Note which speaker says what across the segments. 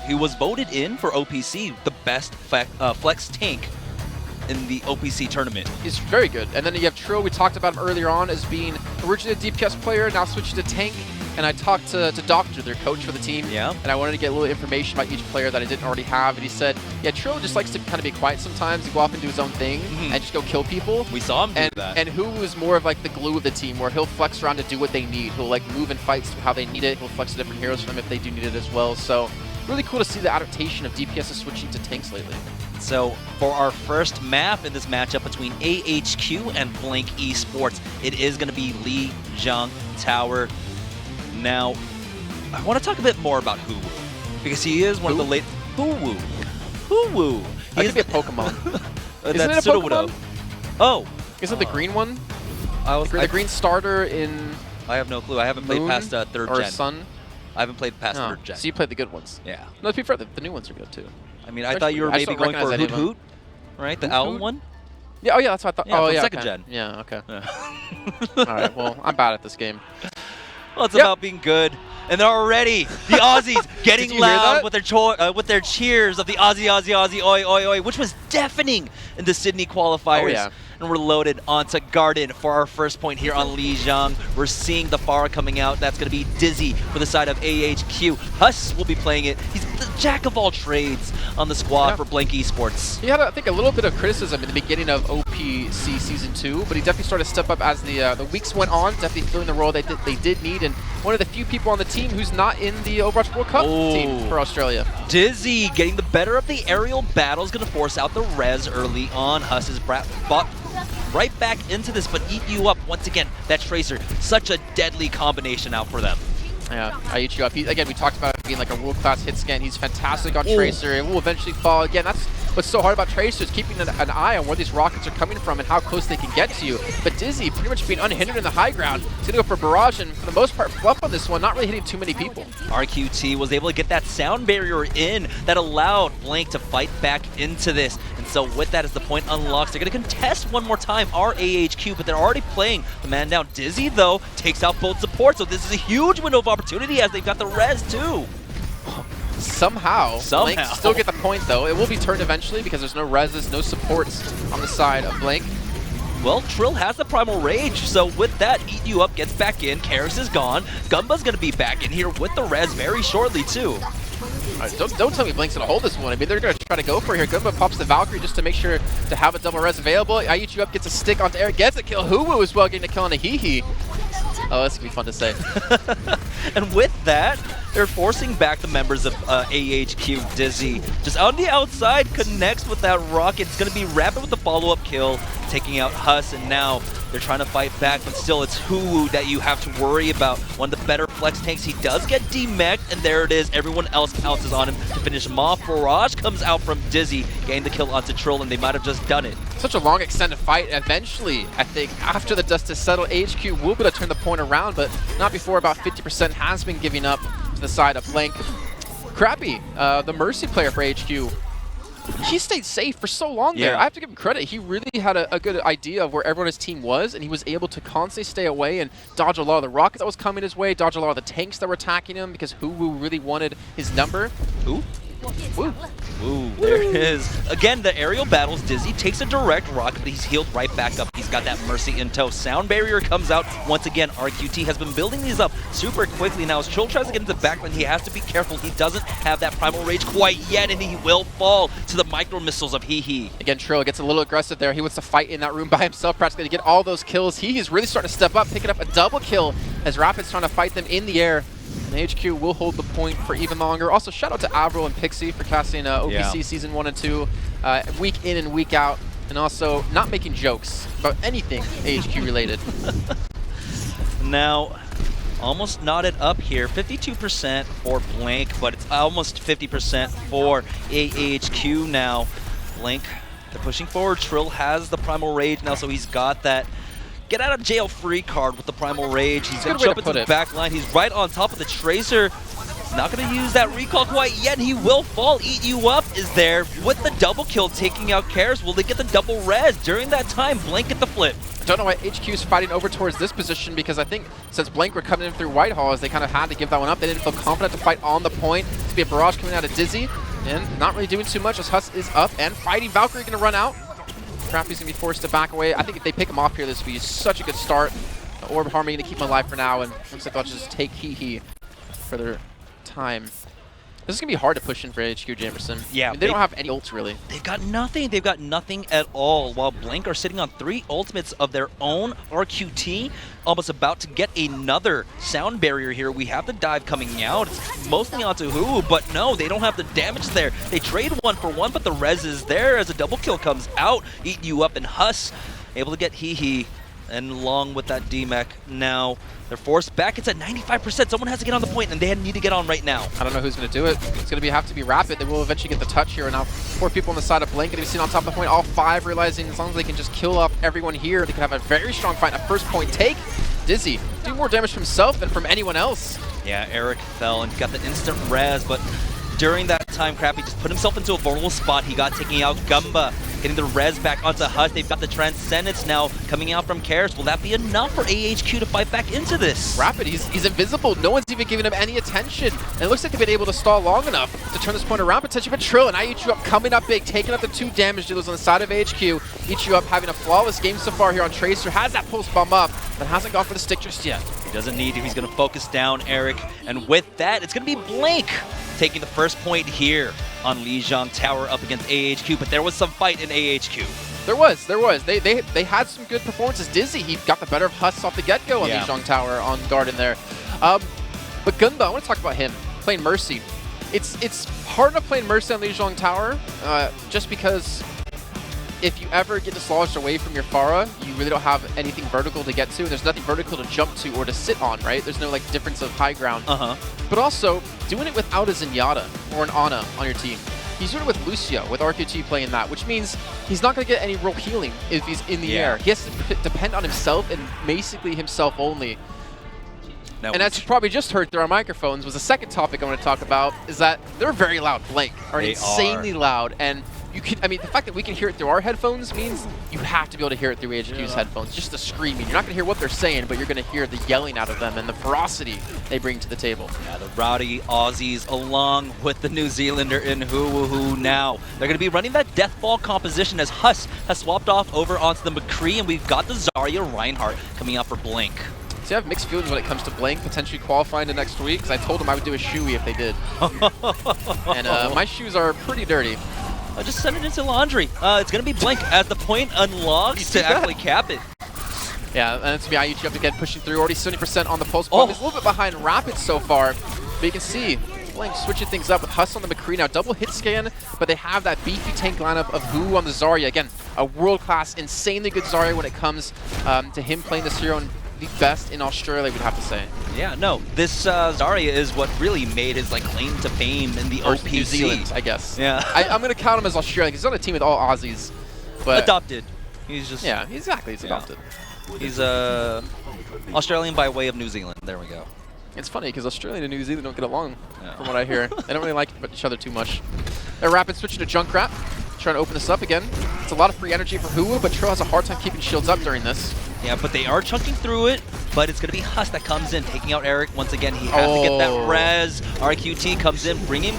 Speaker 1: he was voted in for OPC, the best flex tank in the OPC tournament.
Speaker 2: He's very good. And then you have Trill. We talked about him earlier on as being originally a DPS player, now switched to tank. And I talked to Doctor, their coach for the team, and I wanted to get a little information about each player that I didn't already have. And he said, yeah, Trill just likes to kind of be quiet sometimes, and go off and do his own thing, and just go kill people.
Speaker 1: We saw him do that.
Speaker 2: And Hu is more of like the glue of the team, where he'll flex around to do what they need. He'll like move in fights how they need it. He'll flex to different heroes for them if they do need it as well. So really cool to see the adaptation of DPS switching to tanks lately.
Speaker 1: So for our first map in this matchup between AHQ and Blank Esports, it is going to be Lijiang Tower. Now, I want to talk a bit more about Hu-Wu, because he is one of the late... Hu-Wu. Hu-Wu.
Speaker 2: He could be a Pokemon. Isn't it a Pokemon?
Speaker 1: Oh.
Speaker 2: Isn't the green one?
Speaker 1: The
Speaker 2: green starter in...
Speaker 1: I have no clue. I haven't played past third gen.
Speaker 2: Or Sun?
Speaker 1: I haven't played past third gen.
Speaker 2: So you played the good ones?
Speaker 1: Yeah.
Speaker 2: No, to be fair, the new ones are good too.
Speaker 1: I mean, I thought you were maybe going for Hoot Hoot, right? The owl one?
Speaker 2: Yeah, oh yeah, that's what I thought.
Speaker 1: Yeah,
Speaker 2: oh yeah,
Speaker 1: second gen.
Speaker 2: Yeah, okay. All right, well, I'm bad at this game.
Speaker 1: Well, it's about being good. And they're already, the Aussies, getting loud with their cheers of the Aussie, Aussie, Aussie, oi, oi, oi, which was deafening in the Sydney qualifiers.
Speaker 2: Oh, yeah.
Speaker 1: And we're loaded onto Garden for our first point here on Lijiang. We're seeing the Pharah coming out. That's going to be Dizzy for the side of AHQ. Huss will be playing it. He's the jack of all trades on the squad for Blank Esports.
Speaker 2: He had, I think, a little bit of criticism in the beginning of OPC Season 2, but he definitely started to step up as the weeks went on, definitely filling the role they did need, and one of the few people on the team who's not in the Overwatch World Cup team for Australia.
Speaker 1: Dizzy getting the better of the aerial battle is going to force out the res early on. Huss is bought right back into this, but eat you up once again. That Tracer, such a deadly combination out for them.
Speaker 2: Yeah, I eat you up. Again, we talked about it being like a world-class hit scan. He's fantastic on Tracer. It will eventually fall. Again, that's what's so hard about Tracer, is keeping an eye on where these rockets are coming from and how close they can get to you. But Dizzy, pretty much being unhindered in the high ground, he's going to go for barrage, and for the most part, fluff on this one, not really hitting too many people.
Speaker 1: RQT was able to get that sound barrier in that allowed Blank to fight back into this. And so with that, as the point unlocks, they're going to contest one more time our AHQ, but they're already playing the man down. Dizzy, though, takes out both supports, so this is a huge window of opportunity as they've got the res, too.
Speaker 2: Somehow. Blank still get the point, though. It will be turned eventually because there's no reses, no supports on the side of Blank.
Speaker 1: Well, Trill has the Primal Rage, so with that, Eat You Up gets back in, Karis is gone, Gumba's going to be back in here with the res very shortly, too.
Speaker 2: Right, don't tell me Blank's going to hold this one. I mean, they're going to try to go for it here. Gumba pops the Valkyrie just to make sure to have a double res available. I Eat You Up gets a stick onto Eric, gets a kill. Hu-Wu as well, getting a kill on a Hee-Hee. Oh, that's going to be fun to say.
Speaker 1: And with that, they're forcing back the members of AHQ. Dizzy just on the outside, connects with that rocket. It's going to be rapid with the follow-up kill, taking out Huss, and now they're trying to fight back, but still it's Hu-Wu that you have to worry about. One of the better flex tanks. He does get demeched, and there it is. Everyone else pounces on him to finish him off. Barrage comes out from Dizzy, getting the kill onto Trill, and they might have just done it.
Speaker 2: Such a long extended fight. Eventually, I think, after the dust has settled, AHQ will be able to turn the point around, but not before about 50% has been giving up to the side of Blank. Crappy, the Mercy player for AHQ. He stayed safe for so long there. I have to give him credit. He really had a good idea of where everyone on his team was, and he was able to constantly stay away and dodge a lot of the rockets that was coming his way, dodge a lot of the tanks that were attacking him because Hu-Wu really wanted his number. Ooh. Woo.
Speaker 1: Ooh, there it is. Again, the aerial battles. Dizzy takes a direct rocket, but he's healed right back up. He's got that Mercy in tow. Sound barrier comes out. Once again, RQT has been building these up super quickly. Now, as Trill tries to get into the backline, he has to be careful. He doesn't have that Primal Rage quite yet, and he will fall to the micro missiles of Hee-Hee.
Speaker 2: Again, Trill gets a little aggressive there. He wants to fight in that room by himself, practically to get all those kills. He's really starting to step up, picking up a double kill as Rapid's trying to fight them in the air. And HQ will hold the point for even longer. Also, shout out to Avril and Pixie for casting OPC Season 1 and 2 week in and week out, and also not making jokes about anything AHQ related.
Speaker 1: Now, almost knotted up here. 52% for Blank, but it's almost 50% for AHQ now. Blank, they're pushing forward. Trill has the Primal Rage now, so he's got that get out of jail free card with the Primal Rage. He's going to jump into the back line. He's right on top of the Tracer. He's not going to use that recall quite yet. He will fall. Eat You Up is there with the double kill, taking out Karis. Will they get the double res? During that time, Blank get the flip.
Speaker 2: Don't know why HQ is fighting over towards this position, because I think since Blank were coming in through Whitehall, they kind of had to give that one up. They didn't feel confident to fight on the point. To be a barrage coming out of Dizzy, and not really doing too much as Huss is up and fighting. Valkyrie going to run out. Crappy's going to be forced to back away. I think if they pick him off here, this will be such a good start. The Orb Harmony going to keep him alive for now, and looks like they'll just take Hee for their time. This is going to be hard to push in for AHQ, Jamerson.
Speaker 1: Yeah.
Speaker 2: I mean, they don't have any ults, really.
Speaker 1: They've got nothing. They've got nothing at all, while Blank are sitting on 3 ultimates of their own. RQT almost about to get another sound barrier here. We have the dive coming out. It's mostly onto Huu, but no, they don't have the damage there. They trade 1 for 1, but the res is there as a double kill comes out. Eat you up, and Huss able to get Hee and along with that D-Mech. Now they're forced back. It's at 95%. Someone has to get on the point, and they need to get on right now.
Speaker 2: I don't know who's going to do it. It's going to have to be Rapid. They will eventually get the touch here. And now 4 people on the side of Blank going to be seen on top of the point. All 5 realizing as long as they can just kill off everyone here, they can have a very strong fight. A first point take. Dizzy doing more damage from himself than from anyone else.
Speaker 1: Yeah, Eric fell and got the instant res, but during that time, Crappy just put himself into a vulnerable spot. He got taking out Gumba, getting the res back onto Huss. They've got the Transcendence now coming out from Karis. Will that be enough for AHQ to fight back into this?
Speaker 2: Rapid, he's invisible. No one's even giving him any attention. And it looks like they've been able to stall long enough to turn this point around. Potentially, but Trill and IHQ up coming up big, taking up the 2 damage dealers on the side of AHQ. IHQ up having a flawless game so far here on Tracer. Has that pulse bomb up, but hasn't gone for the stick just yet.
Speaker 1: He doesn't need to. He's going to focus down Eric. And with that, it's going to be Blank taking the first point here on Lijiang Tower up against AHQ. But there was some fight in AHQ.
Speaker 2: There was. They had some good performances. Dizzy, he got the better of Huss off the get-go on Lijiang Tower on Garden there. But Gunba, I want to talk about him playing Mercy. It's hard enough playing Mercy on Lijiang Tower, just because if you ever get dislodged away from your Pharah, you really don't have anything vertical to get to, and there's nothing vertical to jump to or to sit on, right? There's no like difference of high ground. But also, doing it without a Zenyatta or an Ana on your team. He's doing it with Lucio, with RQT playing that, which means he's not going to get any real healing if he's in the air. He has to depend on himself and basically himself only.
Speaker 1: Now,
Speaker 2: and as you probably just heard through our microphones, was the second topic I want to talk about, is that they're very loud. Blank are insanely loud, and you can, I mean, the fact that we can hear it through our headphones means you have to be able to hear it through AHQ's headphones. Just the screaming. You're not going to hear what they're saying, but you're going to hear the yelling out of them and the ferocity they bring to the table.
Speaker 1: Yeah, the rowdy Aussies along with the New Zealander in Huu now. They're going to be running that Deathball composition as Huss has swapped off over onto the McCree, and we've got the Zarya Reinhardt coming out for Blink.
Speaker 2: See, I have mixed feelings when it comes to Blank potentially qualifying to next week, because I told him I would do a shoey if they did. And my shoes are pretty dirty.
Speaker 1: I'll just send it into laundry. It's going to be Blink as the point unlocks to actually cap it.
Speaker 2: Yeah, and it's going to be IHQ up again, pushing through. Already 70% on the pulse bomb. He's a little bit behind Rapid so far, but you can see Blink switching things up with Huss on the McCree now. Double hit scan, but they have that beefy tank lineup of Huu on the Zarya. Again, a world-class, insanely good Zarya when it comes to him playing this hero, and the best in Australia, we'd have to say.
Speaker 1: Yeah, no, this Zarya is what really made his like claim to fame in the OPC.
Speaker 2: New Zealand, I guess.
Speaker 1: Yeah.
Speaker 2: I'm going to count him as Australian, because he's on a team with all Aussies. But
Speaker 1: adopted. He's just...
Speaker 2: Yeah, exactly, he's adopted.
Speaker 1: He's Australian by way of New Zealand. There we go.
Speaker 2: It's funny, because Australia and New Zealand don't get along, from what I hear. They don't really like each other too much. They're Rapid switching to Junkrat, trying to open this up again. It's a lot of free energy for Huu, but Trill has a hard time keeping shields up during this.
Speaker 1: Yeah, but they are chunking through it, but it's going to be Huss that comes in, taking out Eric. Once again, he has to get that res. RQT comes in, bringing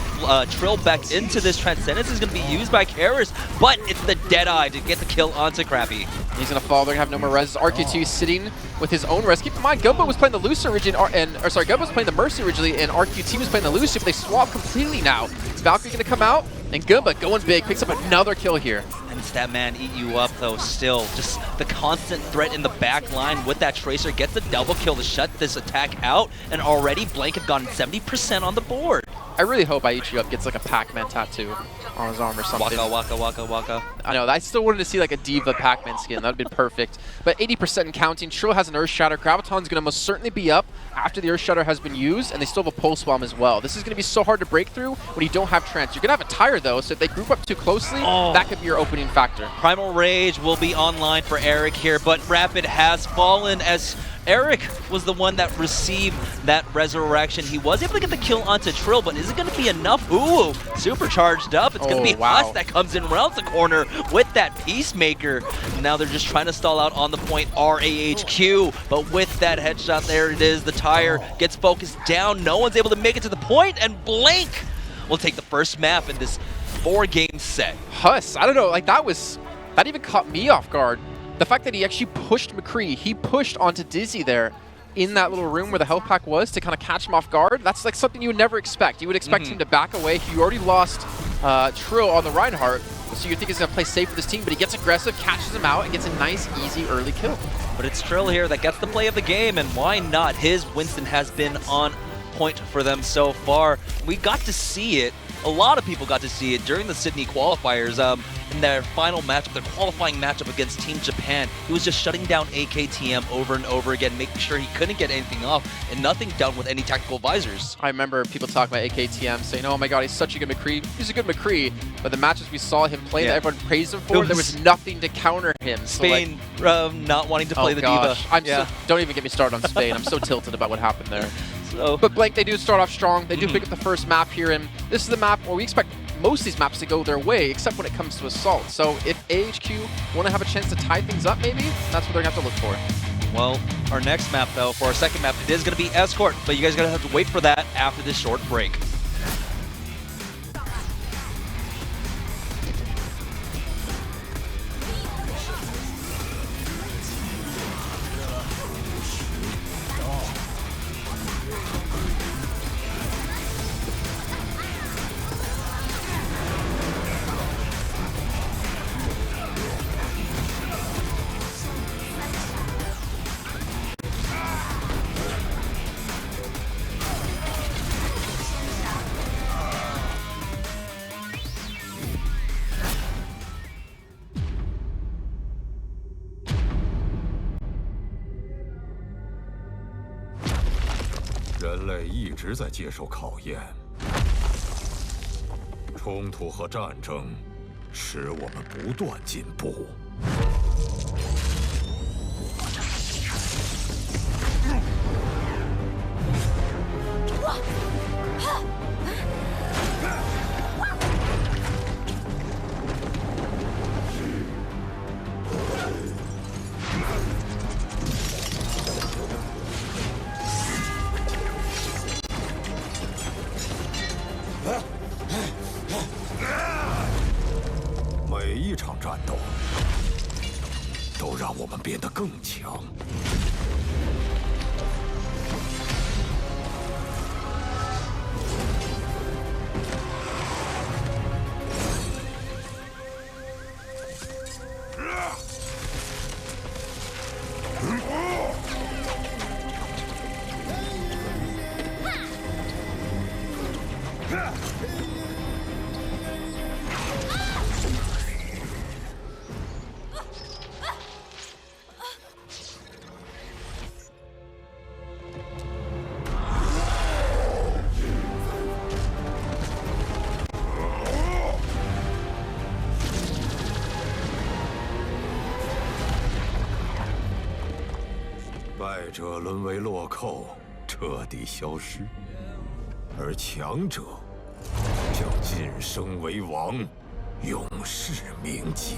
Speaker 1: Trill back into this. Transcendence is going to be used by Karis, but it's the Deadeye to get the kill onto Crappy.
Speaker 2: He's going to fall. They're going to have no more res. RQT sitting with his own res. Keep in mind, Gumbo was playing the Lucio originally, Gumbo was playing the Mercy originally, and RQT was playing the Lucio, but they swap completely now. Is Valkyrie going to come out? And Gumba going big, picks up another kill here.
Speaker 1: And it's that man eat you up, though, still. Just the constant threat in the back line with that Tracer gets a double kill to shut this attack out, and already Blank have gotten 70% on the board.
Speaker 2: I really hope IHQ up gets like a Pac-Man tattoo on his arm or something.
Speaker 1: Waka, waka, waka, waka.
Speaker 2: I know, I still wanted to see like a Diva Pac-Man skin. That would have been perfect. But 80% and counting. Trill has an Earth Shatter. Graviton's going to most certainly be up after the Earth Shatter has been used, and they still have a Pulse Bomb as well. This is going to be so hard to break through when you don't have Trance. You're going to have a Tire, though, so if they group up too closely, that could be your opening factor.
Speaker 1: Primal Rage will be online for Eric here, but Rapid has fallen as Eric was the one that received that resurrection. He was able to get the kill onto Trill, but is it going to be enough? Ooh, supercharged up. It's going to be Huss that comes in around the corner with that Peacemaker. Now they're just trying to stall out on the point AHQ, but with that headshot, there it is. The tire gets focused down. No one's able to make it to the point, and Blank will take the first map in this 4-game set.
Speaker 2: Huss, I don't know, like that even caught me off guard. The fact that he actually pushed McCree, he pushed onto Dizzy there in that little room where the health pack was to kind of catch him off guard. That's like something you would never expect. You would expect him to back away. He already lost Trill on the Reinhardt, so you think he's going to play safe with his team, but he gets aggressive, catches him out, and gets a nice, easy early kill.
Speaker 1: But it's Trill here that gets the play of the game, and why not? His Winston has been on point for them so far. We got to see it. A lot of people got to see it during the Sydney qualifiers. In their final matchup, their qualifying matchup against Team Japan, he was just shutting down AKTM over and over again, making sure he couldn't get anything off, and nothing done with any tactical visors.
Speaker 2: I remember people talking about AKTM saying, oh my god, he's such a good McCree. He's a good McCree, but the matches we saw him play that everyone praised him for, there was nothing to counter him.
Speaker 1: Spain
Speaker 2: so like,
Speaker 1: not wanting to play the
Speaker 2: gosh.
Speaker 1: Diva.
Speaker 2: Don't even get me started on Spain. I'm so tilted about what happened there.
Speaker 1: So.
Speaker 2: But Blank, they do start off strong. They do pick up the first map here, and this is the map where we expect most of these maps to go their way, except when it comes to Assault. So if AHQ want to have a chance to tie things up, maybe, that's what they're going to have to look for.
Speaker 1: Well, our next map, though, for our second map, it is going to be Escort, but you guys are going to have to wait for that after this short break.
Speaker 3: 人类一直在接受考验，冲突和战争使我们不断进步。每一场战斗都让我们变得更强。败者沦为落寇，彻底消失，而强者将晋升为王，永世铭记。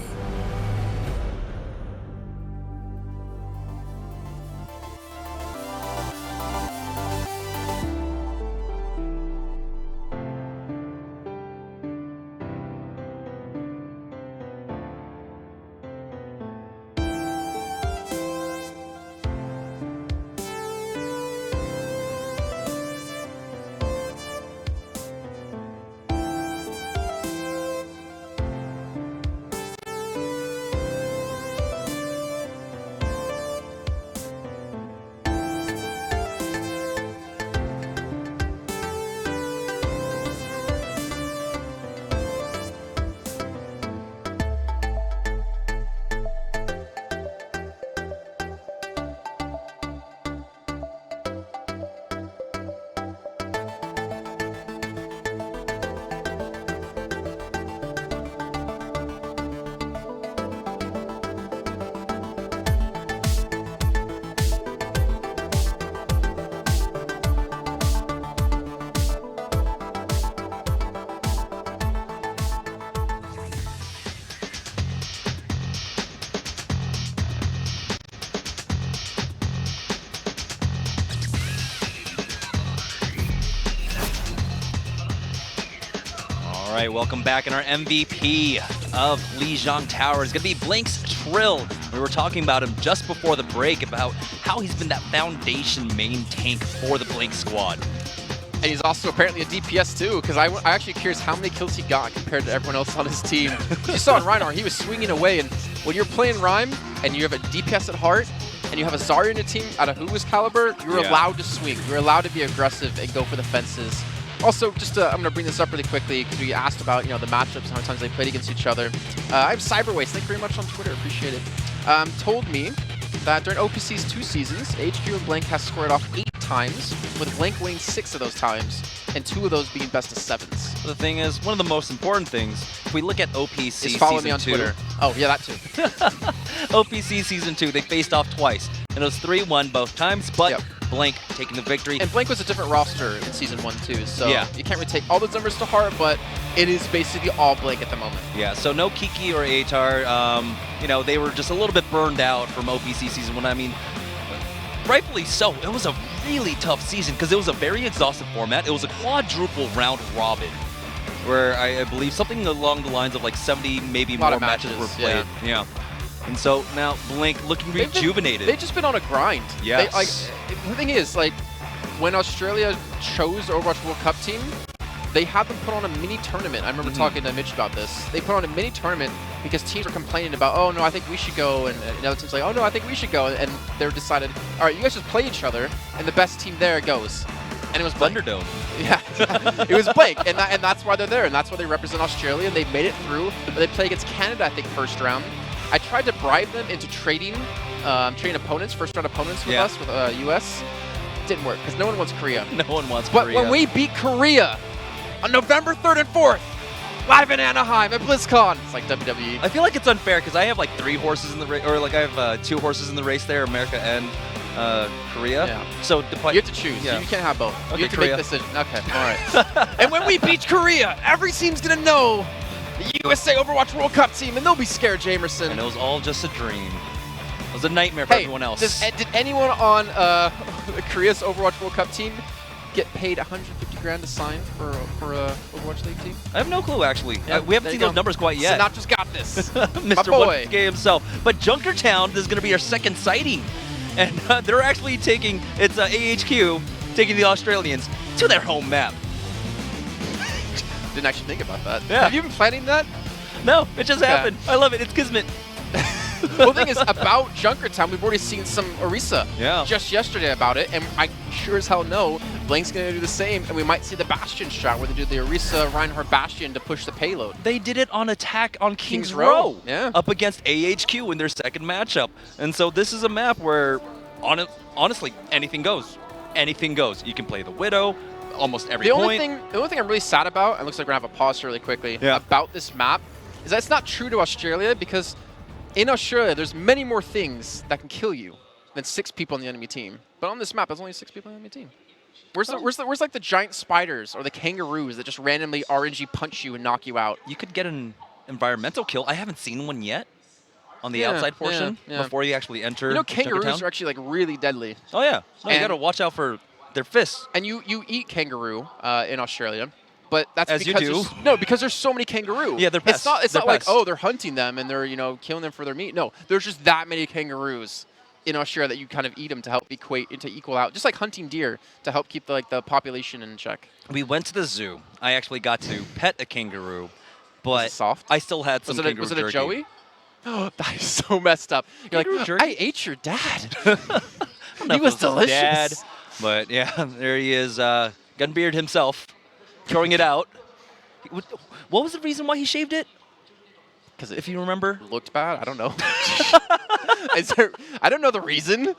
Speaker 1: right, welcome back. And our MVP of Lijiang Tower is going to be Blink's Trill. We were talking about him just before the break about how he's been that foundation main tank for the Blink squad.
Speaker 2: And he's also apparently a DPS too, because I actually curious how many kills he got compared to everyone else on his team. You saw in Reinhardt, he was swinging away, and when you're playing Rhyme and you have a DPS at heart, and you have a Zarya in your team out of Huwa's caliber, you're allowed to swing. You're allowed to be aggressive and go for the fences. Also, just I'm going to bring this up really quickly because we asked about the matchups and how many times they played against each other. I have Cyberwaste, thank you very much on Twitter, appreciate it. Told me that during OPC's 2 seasons, AHQ and Blink has squared off 8 times, with Blink winning 6 of those times, and 2 of those being best of 7s.
Speaker 1: The thing is, one of the most important things, if we look at OPC
Speaker 2: is follow
Speaker 1: Season
Speaker 2: me on
Speaker 1: 2,
Speaker 2: Twitter. Oh, yeah, that too.
Speaker 1: OPC Season 2, they faced off twice, and it was 3-1 both times, but Blink taking the victory.
Speaker 2: And Blink was a different roster in Season 1 too, so you can't really take all those numbers to heart, but it is basically all Blink at the moment.
Speaker 1: Yeah, so no Kiki or Atar. They were just a little bit burned out from OPC Season 1. I mean, rightfully so. It was a really tough season because it was a very exhaustive format. It was a quadruple round robin, where I believe something along the lines of like 70, maybe more matches were played. Yeah. And so now Blink looking rejuvenated.
Speaker 2: They've just been on a grind.
Speaker 1: Yes.
Speaker 2: The thing is, like, when Australia chose the Overwatch World Cup team, they had them put on a mini tournament. I remember talking to Mitch about this. They put on a mini tournament because teams were complaining about, oh no, I think we should go, and other teams like, oh no, I think we should go, and they decided, all right, you guys just play each other, and the best team there goes. And it was
Speaker 1: Thunderdome.
Speaker 2: Yeah, it was Blake, and that's why they're there, and that's why they represent Australia. They made it through. They play against Canada, I think, first round. I tried to bribe them into trading opponents, first round opponents with us, with US. Didn't work because no one wants Korea.
Speaker 1: No one wants Korea.
Speaker 2: But when we beat Korea on November 3rd and 4th, live in Anaheim at BlizzCon, it's like WWE.
Speaker 1: I feel like it's unfair because I have like 3 horses in the race, or like I have 2 horses in the race there, America and Korea.
Speaker 2: Yeah.
Speaker 1: So
Speaker 2: you have to choose. You can't have both.
Speaker 1: Okay,
Speaker 2: you have to
Speaker 1: Korea.
Speaker 2: make a decision. Okay, all right. And when we beat Korea, every team's gonna know the USA Overwatch World Cup team, and they'll be scared, Jamerson.
Speaker 1: And it was all just a dream. It was a nightmare for everyone else.
Speaker 2: Did anyone on Korea's Overwatch World Cup team get paid 150 grand to sign for a Overwatch League team?
Speaker 1: I have no clue, actually.
Speaker 2: Yeah,
Speaker 1: we haven't seen those numbers quite yet.
Speaker 2: Sinatra's got this.
Speaker 1: Mr. 1K himself. But Junkertown is going to be our second sighting. And they're actually taking, it's AHQ, taking the Australians to their home map.
Speaker 2: Didn't actually think about that.
Speaker 1: Yeah.
Speaker 2: Have you been planning that?
Speaker 1: No, it just happened. I love it. It's Kismet.
Speaker 2: Well, the thing is, about Junkertown, we've already seen some Orisa just yesterday about it, and I sure as hell know Blink's going to do the same, and we might see the Bastion strat where they do the Orisa Reinhardt Bastion to push the payload.
Speaker 1: They did it on attack on King's Row up against AHQ in their second matchup. And so this is a map where, honestly, anything goes. Anything goes. You can play the Widow almost every point.
Speaker 2: The only thing I'm really sad about, and it looks like we're going to have a pause really quickly, about this map, is that it's not true to Australia, because in Australia, there's many more things that can kill you than 6 people on the enemy team. But on this map, there's only 6 people on the enemy team. Where's like the giant spiders or the kangaroos that just randomly RNG punch you and knock you out?
Speaker 1: You could get an environmental kill. I haven't seen one yet on the outside portion before you actually enter.
Speaker 2: You know, kangaroos
Speaker 1: Junkertown.
Speaker 2: are actually like really deadly.
Speaker 1: Oh yeah, no, you gotta watch out for their fists.
Speaker 2: And you eat kangaroo in Australia. But that's
Speaker 1: As
Speaker 2: because
Speaker 1: you do.
Speaker 2: No, because there's so many kangaroo.
Speaker 1: Yeah, they're pests.
Speaker 2: It's not like, oh, they're hunting them and they're killing them for their meat. No, there's just that many kangaroos in Australia that you kind of eat them to help equal out, just like hunting deer to help keep the population in check.
Speaker 1: We went to the zoo. I actually got to pet a kangaroo, but
Speaker 2: Was it soft?
Speaker 1: I still had some kangaroo
Speaker 2: Was it a
Speaker 1: jerky.
Speaker 2: Joey? Oh, that is so messed up. You're
Speaker 1: Kangaroo
Speaker 2: like,
Speaker 1: jerky?
Speaker 2: I ate your dad.
Speaker 1: He
Speaker 2: was delicious.
Speaker 1: Dad, but yeah, there he is, Gunbeard himself, throwing it out. What was the reason why he shaved it?
Speaker 2: Because
Speaker 1: if you remember,
Speaker 2: looked bad. I don't know. I don't know the reason.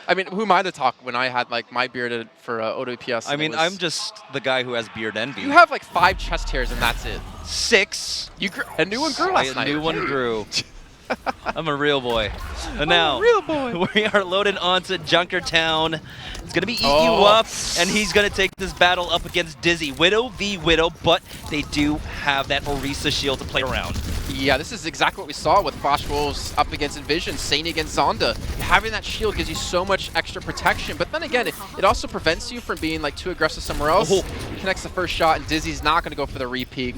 Speaker 2: I mean, who am I to talk when I had like my beard for OWPS?
Speaker 1: I mean, I'm just the guy who has beard envy.
Speaker 2: You have like 5 chest hairs and that's it.
Speaker 1: 6.
Speaker 2: A new one grew last night.
Speaker 1: A new one grew. I'm a real boy. And now,
Speaker 2: real boy.
Speaker 1: We are loaded onto Junkertown. It's going to be EU up, and he's going to take this battle up against Dizzy. Widow v Widow, but they do have that Orisa shield to play around.
Speaker 2: Yeah, this is exactly what we saw with Flash Wolves up against Envision, Saini against Zonda. Having that shield gives you so much extra protection, but then again, it also prevents you from being like too aggressive somewhere else.
Speaker 1: Oh.
Speaker 2: Connects the first shot, and Dizzy's not going to go for the re-peek.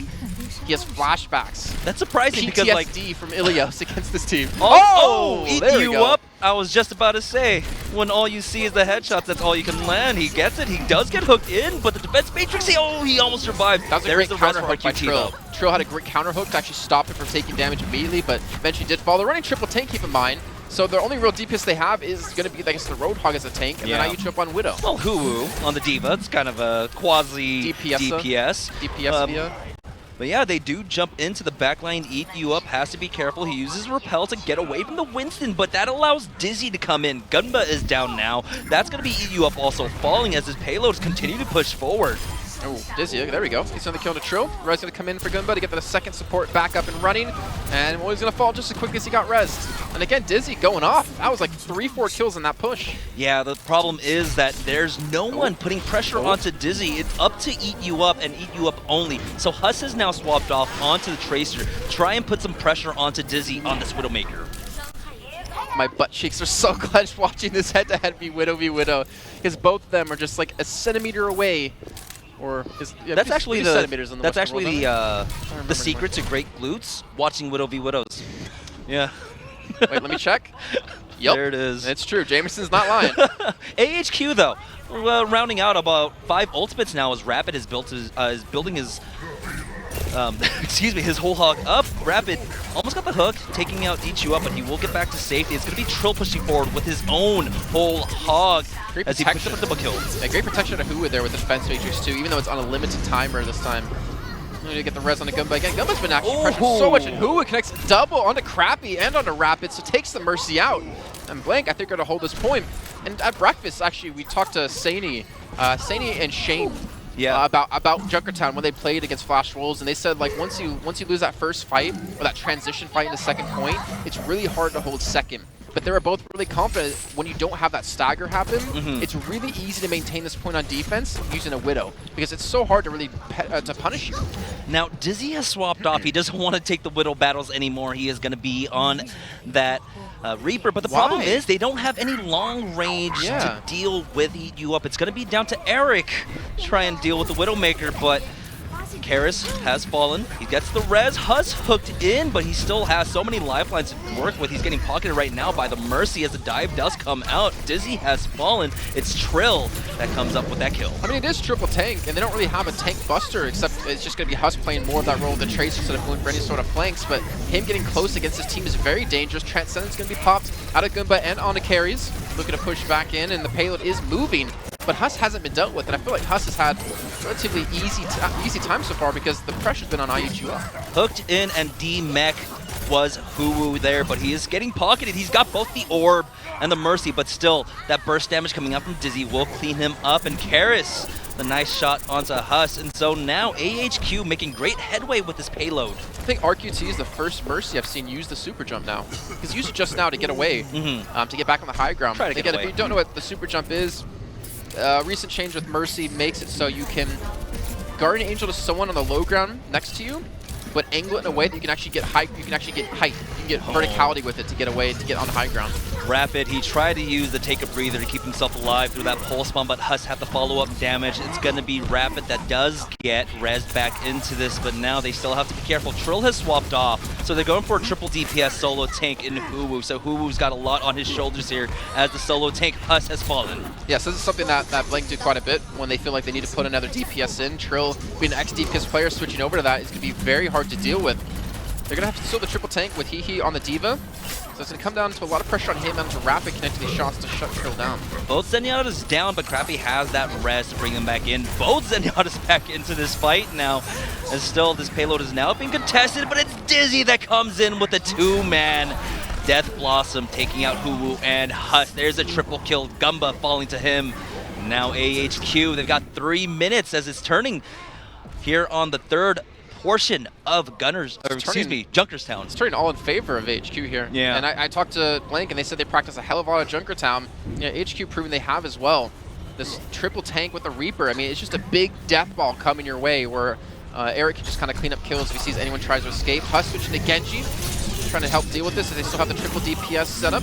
Speaker 2: He has flashbacks.
Speaker 1: That's surprising
Speaker 2: PTSD
Speaker 1: because like
Speaker 2: from Ilios against this team.
Speaker 1: eat
Speaker 2: there we
Speaker 1: you
Speaker 2: go.
Speaker 1: up. I was just about to say, when all you see is the headshots, that's all you can land. He gets it. He does get hooked in, but the defense matrix, he almost survived.
Speaker 2: That was a
Speaker 1: There's
Speaker 2: great
Speaker 1: the rest
Speaker 2: counter
Speaker 1: for
Speaker 2: hook by
Speaker 1: RQT,
Speaker 2: Trill.
Speaker 1: though.
Speaker 2: Trill had a great counter hook to actually stop him from taking damage immediately, but eventually did fall. They're running triple tank, keep in mind. So the only real DPS they have is going to be, I guess, the Roadhog as a tank, and then IU up on Widow.
Speaker 1: Well, Hulu on the Diva. It's kind of a quasi DPS.
Speaker 2: DPS via.
Speaker 1: But yeah, they do jump into the backline, eat you up, has to be careful. He uses Repel to get away from the Winston, but that allows Dizzy to come in. Gunba is down now. That's going to be eat you up also falling as his payloads continue to push forward.
Speaker 2: Oh, Dizzy, there we go. He's on the kill to Trill. Red's going to come in for Gunba to get the second support back up and running. And he's going to fall just as quickly as he got rezzed. And again, Dizzy going off. That was like 3-4 kills in that push.
Speaker 1: Yeah, the problem is that there's no one putting pressure onto Dizzy. It's up to eat you up and eat you up only. So Huss has now swapped off onto the Tracer. Try and put some pressure onto Dizzy on this Widowmaker.
Speaker 2: My butt cheeks are so clenched watching this head-to-head be Widow v Widow. Because both of them are just like a centimeter away. Or
Speaker 1: that's actually the
Speaker 2: the
Speaker 1: secret to great glutes, watching Widow v Widows. Yeah.
Speaker 2: Wait, let me check. Yep.
Speaker 1: There it is.
Speaker 2: It's true. Jameson's not lying.
Speaker 1: AHQ though, rounding out about 5 ultimates now as Rapid is building his excuse me, his whole hog up. Rapid almost got the hook, taking out Eat You Up, but he will get back to safety. It's going to be Trill pushing forward with his own whole hog as he pushes up a double kill.
Speaker 2: Yeah, great protection of Hu there with the defense matrix too, even though it's on a limited timer this time. We need to get the res on the Gunba again. Gunba's been actually pressuring so much, and Hu connects double onto Crappy and onto Rapid, so takes the Mercy out. And Blank, I think, are going to hold this point. And at breakfast, actually, we talked to Saini and Shane.
Speaker 1: Yeah.
Speaker 2: About Junkertown when they played against Flash Wolves, and they said like once you lose that first fight or that transition fight in the second point, it's really hard to hold second. But they were both really confident when you don't have that stagger happen. It's really easy to maintain this point on defense using a Widow because it's so hard to really to punish you.
Speaker 1: Now Dizzy has swapped off. He doesn't want to take the Widow battles anymore. He is going to be on that Reaper, but the problem is they don't have any long range to deal with Eat You Up. It's going to be down to Eric to try and deal with the Widowmaker, but Karis has fallen. He gets the res. Huss hooked in, but he still has so many lifelines to work with. He's getting pocketed right now by the Mercy as the dive does come out. Dizzy has fallen. It's Trill that comes up with that kill.
Speaker 2: I mean, it is triple tank, and they don't really have a tank buster, except it's just going to be Huss playing more of that role of the Tracer instead of going for any sort of flanks, but him getting close against this team is very dangerous. Transcendence going to be popped out of Gunba and onto carries. Looking to push back in, and the payload is moving. But Huss hasn't been dealt with, and I feel like Huss has had relatively easy time so far because the pressure's been on IU up.
Speaker 1: Hooked in, and D-Mech was Hulu there, but he is getting pocketed. He's got both the Orb and the Mercy, but still, that burst damage coming out from Dizzy will clean him up, and Karis, the nice shot onto Huss, and so now AHQ making great headway with this payload.
Speaker 2: I think RQT is the first Mercy I've seen use the super jump now. He's used it just now to get away, to get back on the high ground. Again, if you don't know what the super jump is, recent change with Mercy makes it so you can Guardian Angel to someone on the low ground next to you, but angle it in a way that you can actually get height. You can actually get height. You can get verticality with it to get away, to get on high ground.
Speaker 1: Rapid, he tried to use the take a breather to keep himself alive through that pulse bomb, but Huss had the follow-up damage. It's going to be Rapid that does get rezzed back into this, but now they still have to be careful. Trill has swapped off, so they're going for a triple DPS solo tank in Huwu, so Huwu's got a lot on his shoulders here as the solo tank. Huss has fallen.
Speaker 2: Yes, this is something that Blank do quite a bit when they feel like they need to put another DPS in. Trill, being an ex-DPS player, switching over to that is going to be very hard to deal with. They're going to have to steal the triple tank with Hehe on the Diva. So it's going to come down to a lot of pressure on him and to Rapid connecting these shots to shut Trill down.
Speaker 1: Both Zenyatta's down, but Crappy has that res to bring them back in. Both Zenyatta's back into this fight now. And still, this payload is now being contested, but it's Dizzy that comes in with a 2-man Death Blossom, taking out Huwu and Huss. There's a triple kill. Gunba falling to him. Now AHQ, they've got 3 minutes as it's turning here on the third portion of Junkerstown.
Speaker 2: It's turning all in favor of HQ here.
Speaker 1: Yeah.
Speaker 2: And I talked to Blank, and they said they practice a hell of a lot of Junkertown. Yeah, HQ proving they have as well. This triple tank with the Reaper. I mean, it's just a big death ball coming your way where Eric can just kind of clean up kills if he sees anyone tries to escape. Huss switching to Genji, trying to help deal with this, as they still have the triple DPS set up.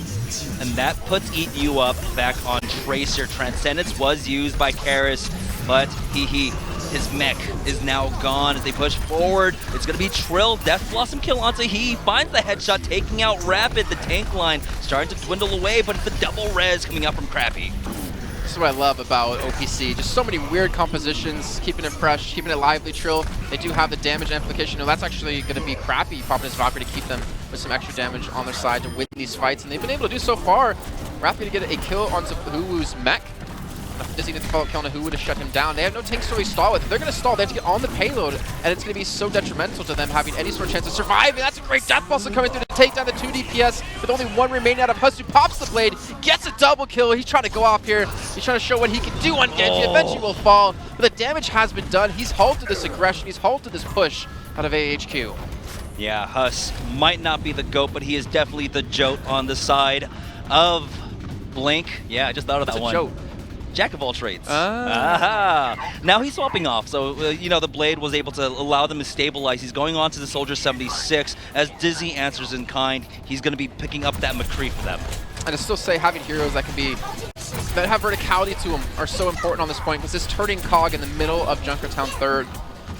Speaker 1: And that puts Eat You Up back on Tracer. Transcendence was used by Karis, but his mech is now gone as they push forward. It's going to be Trill. Death Blossom kill onto he. Finds the headshot, taking out Rapid. The tank line starting to dwindle away, but it's the double res coming out from Crappy.
Speaker 2: This is what I love about OPC. Just so many weird compositions, keeping it fresh, keeping it lively. Trill, they do have the damage amplification. No, that's actually going to be Crappy popping his Valkyrie to keep them with some extra damage on their side to win these fights. And they've been able to do so far. Rapid to get a kill on Huwoo's mech. Dizzy to follow kill on Huwoo to shut him down. They have no tanks to really stall with. If they're going to stall, they have to get on the payload, and it's going to be so detrimental to them having any sort of chance of surviving. That's a great death pulse coming through to take down the 2 DPS with only 1 remaining out of Huss, who pops the blade, gets a double kill. He's trying to go off here. He's trying to show what he can do on Genji. Eventually will fall, but the damage has been done. He's halted this aggression. He's halted this push out of AHQ.
Speaker 1: Yeah, Huss might not be the GOAT, but he is definitely the Jote on the side of Blink. Yeah, I just thought of that one.
Speaker 2: Jote?
Speaker 1: Jack of all trades. Aha. Now he's swapping off, so you know, the blade was able to allow them to stabilize. He's going on to the Soldier 76. As Dizzy answers in kind, he's going to be picking up that McCree for them.
Speaker 2: And I still say having heroes that have verticality to them are so important on this point, because this turning cog in the middle of Junkertown 3rd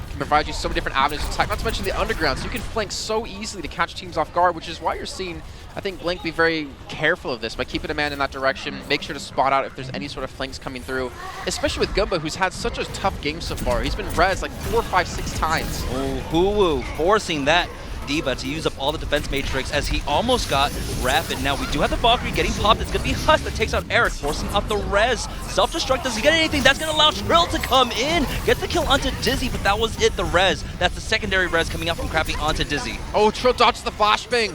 Speaker 2: can provide you so many different avenues of attack, not to mention the underground, so you can flank so easily to catch teams off guard, which is why you're seeing, I think, Blink be very careful of this by keeping a man in that direction. Make sure to spot out if there's any sort of flanks coming through, especially with Gumba, who's had such a tough game so far. He's been res like 4, 5, 6 times.
Speaker 1: Oh, Huwoo forcing that D.Va to use up all the defense matrix as he almost got Rapid. Now we do have the Valkyrie getting popped. It's going to be Huss that takes out Eric, forcing out the res. Self-destruct doesn't get anything. That's going to allow Trill to come in. Gets the kill onto Dizzy, but that was it, the res. That's the secondary res coming out from Crappy onto Dizzy.
Speaker 2: Oh, Trill dodges the flashbang.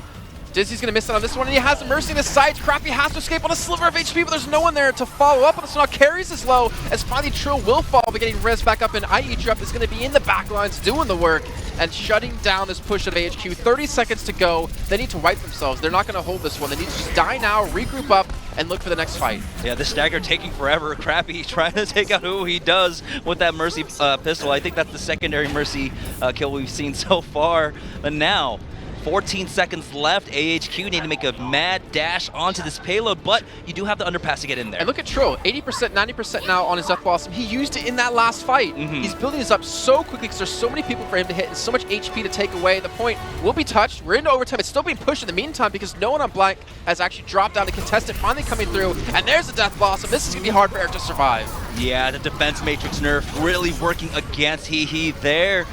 Speaker 2: Dizzy's gonna miss out on this one, and he has the Mercy in his sights. Crappy has to escape on a sliver of HP, but there's no one there to follow up on this one. Now Carries is low, as finally Trill will fall, but getting res back up, and IE is gonna be in the back lines doing the work and shutting down this push of AHQ. 30 seconds to go. They need to wipe themselves. They're not gonna hold this one. They need to just die now, regroup up, and look for the next fight.
Speaker 1: Yeah, the stagger taking forever. Crappy trying to take out who he does with that Mercy pistol. I think that's the secondary Mercy kill we've seen so far. But now, 14 seconds left. AHQ need to make a mad dash onto this payload, but you do have the underpass to get in there.
Speaker 2: And look at Trill, 80%, 90% now on his Death Blossom. He used it in that last fight. He's building this up so quickly because there's so many people for him to hit and so much HP to take away. The point will be touched. We're into overtime. It's still being pushed in the meantime because no one on Blank has actually dropped down to contest it. Finally coming through, and there's the Death Blossom. This is going to be hard for Eric to survive.
Speaker 1: Yeah, the defense matrix nerf really working against He there.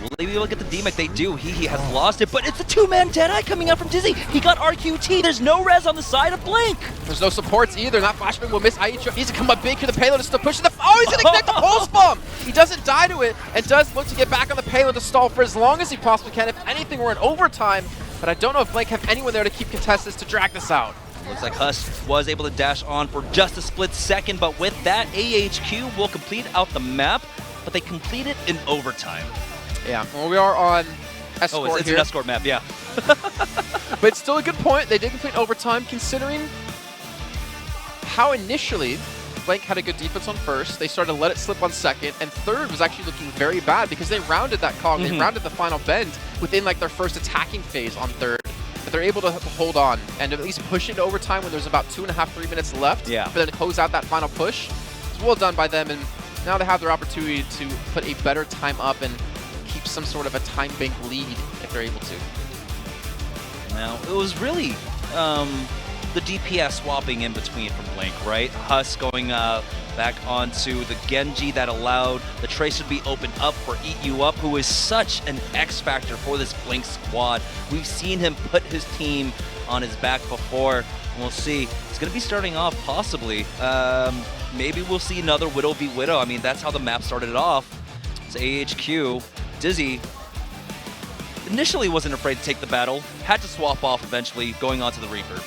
Speaker 1: Will they be able to get the DMAC? They do. He has lost it, but it's a 2-man Deadeye coming out from Dizzy. He got RQT. There's no res on the side of Blink.
Speaker 2: There's no supports either. That flashbang will miss. IE needs to come up big here. The payload is still pushing the... Oh, he's going to connect the pulse bomb. He doesn't die to it and does look to get back on the payload to stall for as long as he possibly can. If anything, we're in overtime, but I don't know if Blink have anyone there to keep contestants to drag this out.
Speaker 1: Looks like Huss was able to dash on for just a split second, but with that, AHQ will complete out the map, but they complete it in overtime.
Speaker 2: Yeah, well, we are on escort
Speaker 1: it's
Speaker 2: here.
Speaker 1: An escort map, yeah.
Speaker 2: But it's still a good point. They did complete overtime, considering how initially Blank had a good defense on first. They started to let it slip on second, and third was actually looking very bad because they rounded that cog. They rounded the final bend within like their first attacking phase on third. But they're able to hold on and at least push into overtime when there's about 2.5, 3 minutes left.
Speaker 1: Yeah.
Speaker 2: For them to close out that final push. It's well done by them, and now they have their opportunity to put a better time up and keep some sort of a time bank lead if they're able to.
Speaker 1: Now, it was really the DPS swapping in between from Blink, right? Huss going back onto the Genji that allowed the Tracer to be opened up for Eat You Up, who is such an X factor for this Blink squad. We've seen him put his team on his back before, and we'll see. He's going to be starting off possibly. Maybe we'll see another Widow v Widow. I mean, that's how the map started it off. It's AHQ. Dizzy initially wasn't afraid to take the battle, had to swap off eventually, going on to the Reaper.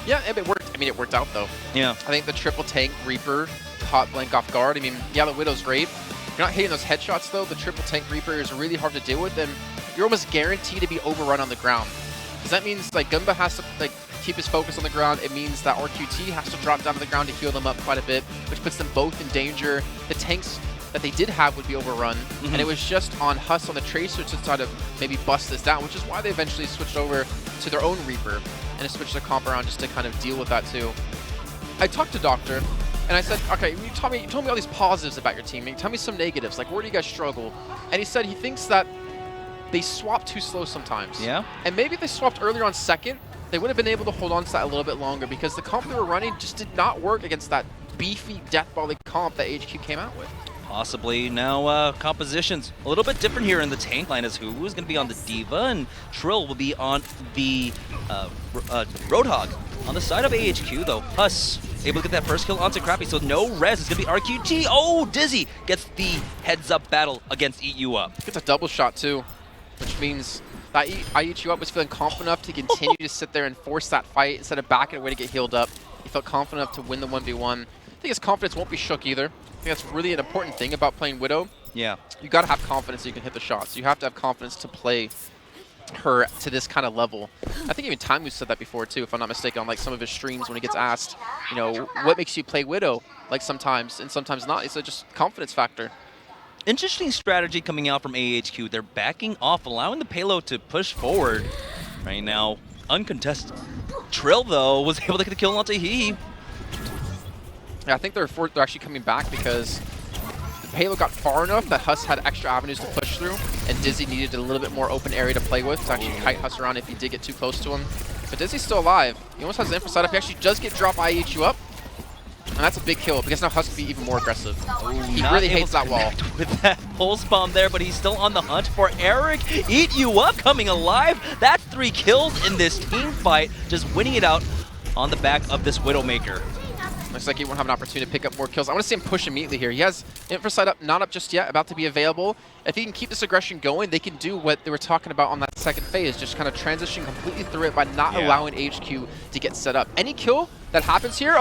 Speaker 2: Yeah, it worked. I mean, it worked out though.
Speaker 1: Yeah.
Speaker 2: I think the triple tank Reaper caught Blank off guard. I mean, yeah, the Widow's great. You're not hitting those headshots though. The triple tank Reaper is really hard to deal with, and you're almost guaranteed to be overrun on the ground. Because that means like Gumba has to like keep his focus on the ground. It means that RQT has to drop down to the ground to heal them up quite a bit, which puts them both in danger. The tanks that they did have would be overrun, and it was just on Huss on the Tracer to try to maybe bust this down, which is why they eventually switched over to their own Reaper and switched their comp around just to kind of deal with that too. I talked to Doctor, and I said, okay, you told me all these positives about your team. Tell me some negatives, like where do you guys struggle? And he said he thinks that they swap too slow sometimes.
Speaker 1: Yeah.
Speaker 2: And maybe if they swapped earlier on second, they would have been able to hold on to that a little bit longer because the comp they were running just did not work against that beefy deathbally comp that AHQ came out with.
Speaker 1: Possibly. Now, compositions a little bit different here in the tank line as who's going to be on the D.Va, and Trill will be on the Roadhog. On the side of AHQ, though, Huss able to get that first kill onto Crappy, so no res. It's going to be RQT. Oh, Dizzy gets the heads-up battle against Eat You Up.
Speaker 2: Gets a double shot, too, which means that I Eat You Up was feeling confident enough to continue to sit there and force that fight instead of backing away to get healed up. He felt confident enough to win the 1v1. I think his confidence won't be shook either. I think that's really an important thing about playing Widow.
Speaker 1: Yeah.
Speaker 2: You got to have confidence so you can hit the shots. You have to have confidence to play her to this kind of level. I think even Taimu said that before too, if I'm not mistaken, on like some of his streams when he gets asked, you know, what makes you play Widow? Like sometimes and sometimes not. It's just confidence factor.
Speaker 1: Interesting strategy coming out from AHQ. They're backing off, allowing the payload to push forward. Right now, uncontested. Trill, though, was able to get the kill onto He.
Speaker 2: Yeah, I think they're actually coming back because the payload got far enough that Huss had extra avenues to push through, and Dizzy needed a little bit more open area to play with to actually kite Huss around if he did get too close to him. But Dizzy's still alive. He almost has the infra side up. He actually does get drop IHU up. And that's a big kill because now Huss can be even more aggressive. He really hates that wall.
Speaker 1: With that pulse bomb there, but he's still on the hunt for Eric. Eat You Up coming alive. That's 3 kills in this team fight, just winning it out on the back of this Widowmaker.
Speaker 2: Looks like he won't have an opportunity to pick up more kills. I want to see him push immediately here. He has infra side up, not up just yet, about to be available. If he can keep this aggression going, they can do what they were talking about on that second phase, just kind of transition completely through it by not allowing HQ to get set up. Any kill that happens here,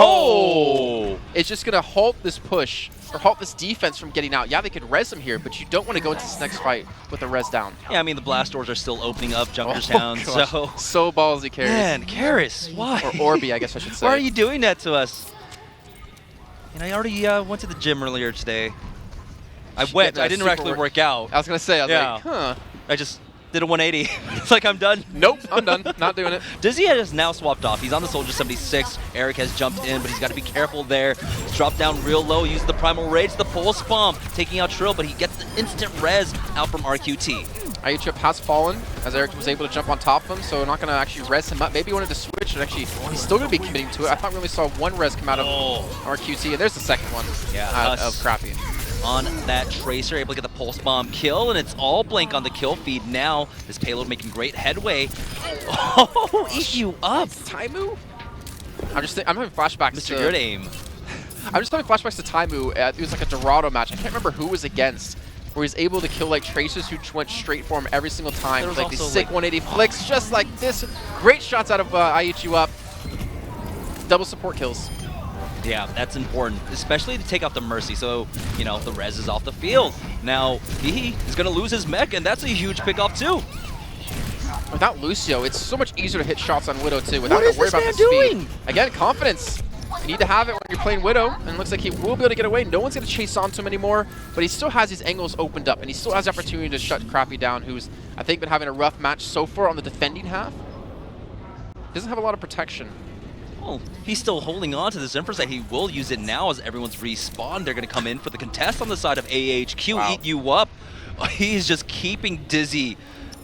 Speaker 2: it's just going to halt this push, or halt this defense from getting out. Yeah, they could res him here, but you don't want to go into this next fight with a res down.
Speaker 1: Yeah, I mean, the blast doors are still opening up Junkertown,
Speaker 2: so ballsy, Karis.
Speaker 1: Man, Karis, why?
Speaker 2: Or Orbi, I guess I should say.
Speaker 1: Why are you doing that to us? And I already went to the gym earlier today. I didn't actually work out.
Speaker 2: I was going to say, I was like, huh.
Speaker 1: I just did a 180. It's like I'm done.
Speaker 2: Nope, I'm done. Not doing it.
Speaker 1: Dizzy has now swapped off. He's on the Soldier 76. Eric has jumped in, but he's got to be careful there. He's dropped down real low, uses the Primal Rage, the Pulse Bomb, taking out Trill, but he gets the instant res out from RQT.
Speaker 2: IHQ has fallen as Eric was able to jump on top of him, so we're not going to actually res him up. Maybe he wanted to switch, and actually he's still going to be committing to it. I thought we only saw one res come out of RQT, and there's the second one of Crappy.
Speaker 1: On that Tracer, able to get the Pulse Bomb kill, and it's all Blink on the kill feed now. This payload making great headway. Oh, Eat You Up.
Speaker 2: Taimu? I'm having flashbacks
Speaker 1: Mr. Good Aim.
Speaker 2: I'm just having flashbacks to Taimu. It was like a Dorado match. I can't remember who was against, where he's able to kill like Tracers who went straight for him every single time. Like these sick 180 flicks, just like this. Great shots out of Eat You Up. Double support kills.
Speaker 1: Yeah, that's important, especially to take out the Mercy, so, you know, the res is off the field. Now, he is going to lose his mech, and that's a huge pickoff, too.
Speaker 2: Without Lucio, it's so much easier to hit shots on Widow, too, without having to worry about the speed. Again, confidence. You need to have it when you're playing Widow, and it looks like he will be able to get away. No one's going to chase onto him anymore, but he still has these angles opened up, and he still has the opportunity to shut Crappy down, who's, I think, been having a rough match so far on the defending half. Doesn't have a lot of protection.
Speaker 1: Well, he's still holding on to this Infraset. He will use it now as everyone's respawned. They're going to come in for the contest on the side of AHQ. Eat You Up. He's just keeping Dizzy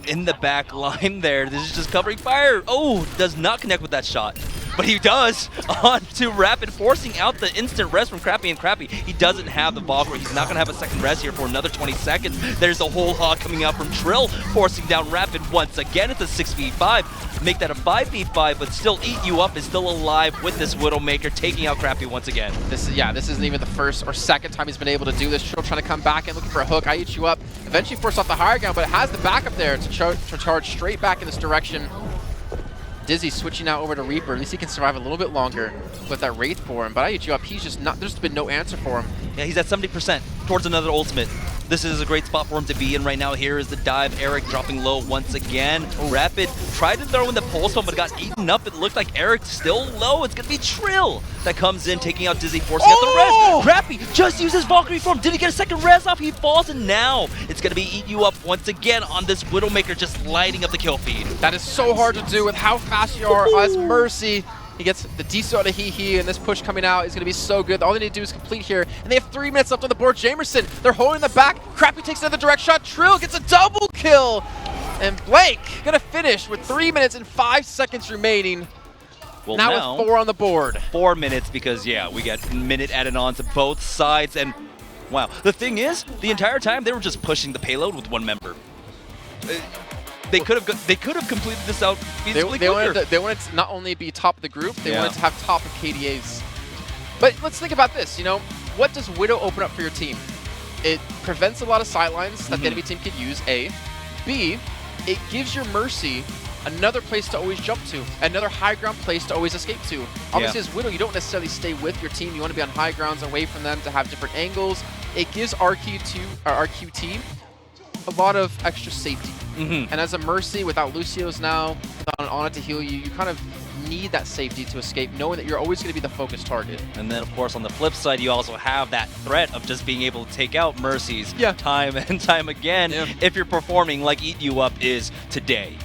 Speaker 1: in the back line there. This is just covering fire. Oh, does not connect with that shot. But he does on to Rapid, forcing out the instant res from Crappy, and Crappy, he doesn't have the Valkyrie. He's not going to have a second res here for another 20 seconds. There's a whole hog coming out from Trill, forcing down Rapid once again. It's a 6v5. Make that a 5v5, but still Eat You Up is still alive with this Widowmaker, taking out Crappy once again.
Speaker 2: This isn't even the first or second time he's been able to do this. Trill trying to come back and looking for a hook. I Eat You Up. Eventually forced off the higher ground, but it has the backup there to charge straight back in this direction. Dizzy switching out over to Reaper. At least he can survive a little bit longer with that Wraith for him. But I Eat You Up, he's just not, there's been no answer for him.
Speaker 1: Yeah, he's at 70% towards another ultimate. This is a great spot for him to be in right now. Here is the dive. Eric dropping low once again. Rapid tried to throw in the pulse bomb, but got eaten up. It looked like Eric still low. It's going to be Trill that comes in, taking out Dizzy, forcing out the res. Crappy just uses Valkyrie form. Did he get a second res off? He falls, and now it's going to be Eat You Up once again on this Widowmaker, just lighting up the kill feed.
Speaker 2: That is so hard to do with how fast you are as Mercy. He gets the Deso out of He, and this push coming out is going to be so good. All they need to do is complete here, and they have 3 minutes left on the board. Jamerson, they're holding the back. Crappy takes another direct shot. Trill gets a double kill, and Blank going to finish with 3 minutes and 5 seconds remaining.
Speaker 1: Well,
Speaker 2: now with 4 on the board.
Speaker 1: 4 minutes because, yeah, we got minute added on to both sides, and wow. The thing is, the entire time they were just pushing the payload with one member. They could have completed this out feasibly quicker.
Speaker 2: They wanted to not only be top of the group, they wanted to have top of KDAs. But let's think about this, you know, what does Widow open up for your team? It prevents a lot of sidelines that the enemy team could use, A. B, it gives your Mercy another place to always jump to, another high ground place to always escape to. Obviously, as Widow, you don't necessarily stay with your team. You want to be on high grounds, away from them, to have different angles. It gives RQT a lot of extra safety. And as a Mercy, without Lucio's now, without an Ana to heal you, you kind of need that safety to escape, knowing that you're always going to be the focus target.
Speaker 1: And then, of course, on the flip side, you also have that threat of just being able to take out Mercies time and time again if you're performing like Eat You Up is today.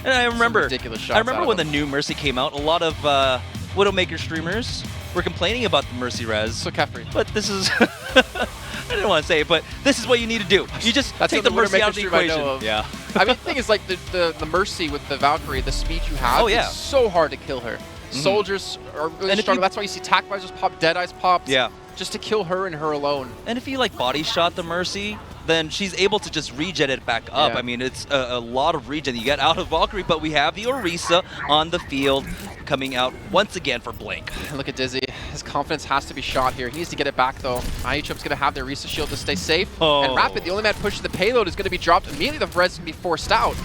Speaker 1: And I remember when the new Mercy came out, a lot of Widowmaker streamers were complaining about the Mercy res.
Speaker 2: So Kefri.
Speaker 1: But this is... I didn't want to say it, but this is what you need to do. You just take the Mercy out of the equation. Yeah.
Speaker 2: I mean, the thing is, like, the Mercy with the Valkyrie, the speed you have, it's so hard to kill her. Soldiers are really strong. That's why you see Tac Visors pop, Deadeyes pop. Yeah. Just to kill her and her alone.
Speaker 1: And if you, like, body shot the Mercy, then she's able to just regen it back up. I mean, it's a lot of regen you get out of Valkyrie, but we have the Orisa on the field coming out once again for Blink.
Speaker 2: Look at Dizzy. His confidence has to be shot here. He needs to get it back, though. IHQ's going to have their Orisa shield to stay safe. And Rapid, the only man pushing the payload, is going to be dropped immediately. The res can be forced out.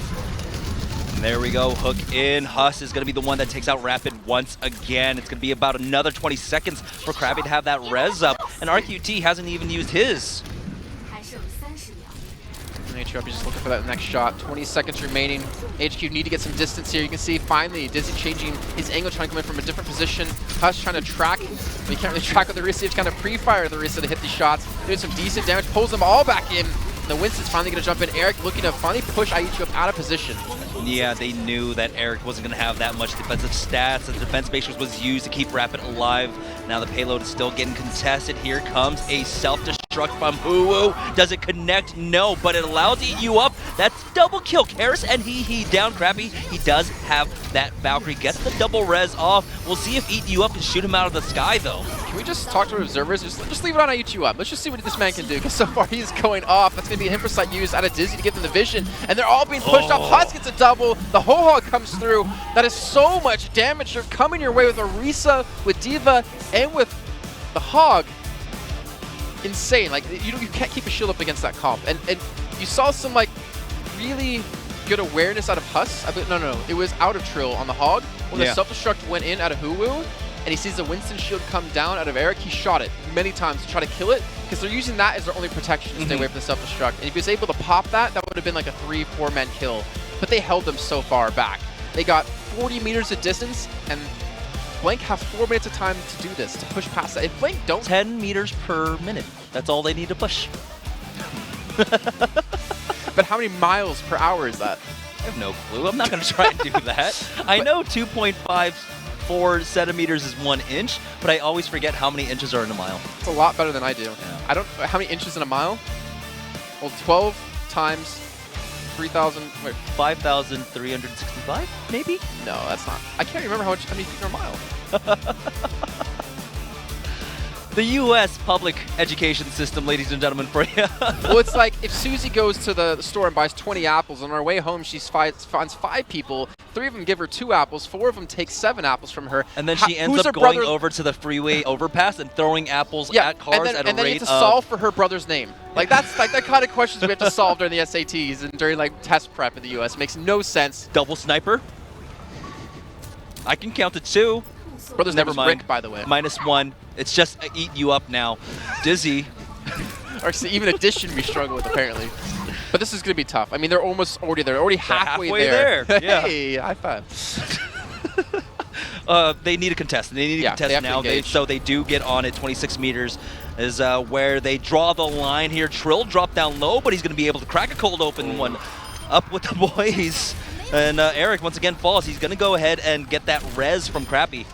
Speaker 1: And there we go. Hook in. Huss is going to be the one that takes out Rapid once again. It's going to be about another 20 seconds for Krabby to have that res up. And RQT hasn't even used his.
Speaker 2: AHQ just looking for that next shot. 20 seconds remaining. AHQ need to get some distance here. You can see finally Dizzy changing his angle, trying to come in from a different position. Huss trying to track, but he can't really track with the Orisa. He's kind of pre-fire the Orisa to hit these shots. Doing some decent damage, pulls them all back in. The Winston's finally going to jump in. Eric looking to finally push IHQ up out of position.
Speaker 1: Yeah, they knew that Eric wasn't going to have that much defensive stats. The defense matrix was used to keep Rapid alive. Now the payload is still getting contested. Here comes a self-destruct from Huwu. Does it connect? No, but it allows Eat You Up. That's double kill. Karis and he down Crappy. He does have that Valkyrie. Gets the double res off. We'll see if Eat You Up can shoot him out of the sky, though.
Speaker 2: Can we just talk to our observers? Just leave it on Eat You Up. Let's just see what this man can do, because so far he's going off. That's going to be a Himpersight used out of Dizzy to give them the vision, and they're all being pushed off. Huss gets a double. The whole hog comes through. That is so much damage. You're coming your way with Orisa, with D.Va, and with the hog. Insane. Like, you can't keep a shield up against that comp. And you saw some, like, really good awareness out of Huss. No. It was out of Trill on the hog. When the self-destruct went in out of Huwu, and he sees the Winston shield come down out of Eric, he shot it many times to try to kill it, because they're using that as their only protection to stay away from the self-destruct. And if he was able to pop that, that would have been like a 3-4 man kill. But they held them so far back. They got 40 meters of distance, and Blank have 4 minutes of time to do this, to push past that. If Blank don't...
Speaker 1: 10 meters per minute. That's all they need to push.
Speaker 2: But how many miles per hour is that?
Speaker 1: I have no clue. I'm not going to try and do that. I know 2.54 centimeters is 1 inch, but I always forget how many inches are in a mile.
Speaker 2: It's a lot better than I do.
Speaker 1: Yeah.
Speaker 2: I don't... How many inches in a mile? Well, 12 times 3,000... Wait.
Speaker 1: 5,365, maybe?
Speaker 2: No, that's not. I can't remember how many feet are a mile.
Speaker 1: The U.S. public education system, ladies and gentlemen, for you.
Speaker 2: Well, it's like if Susie goes to the store and buys 20 apples, on her way home she finds 5 people, 3 of them give her 2 apples, 4 of them take 7 apples from her.
Speaker 1: And then she ends up going over to the freeway overpass and throwing apples at cars at a rate of...
Speaker 2: And then you have to solve for her brother's name. Like, that's like the kind of questions we have to solve during the SATs and during, like, test prep in the U.S. It makes no sense.
Speaker 1: Double sniper. I can count to 2.
Speaker 2: Brother's
Speaker 1: Never
Speaker 2: name is
Speaker 1: mind.
Speaker 2: Rick, by the way.
Speaker 1: -1. It's just Eat You Up now. Dizzy
Speaker 2: or see, even addition we struggle with apparently. But this is going to be tough. I mean, they're almost already there. They're already halfway there.
Speaker 1: Yeah.
Speaker 2: Hey, high five.
Speaker 1: They need a contest. They need a contest now. So they do get on at 26 meters is where they draw the line here. Trill dropped down low, but he's going to be able to crack a cold open one up with the boys. And Eric once again falls. He's going to go ahead and get that res from Crappy.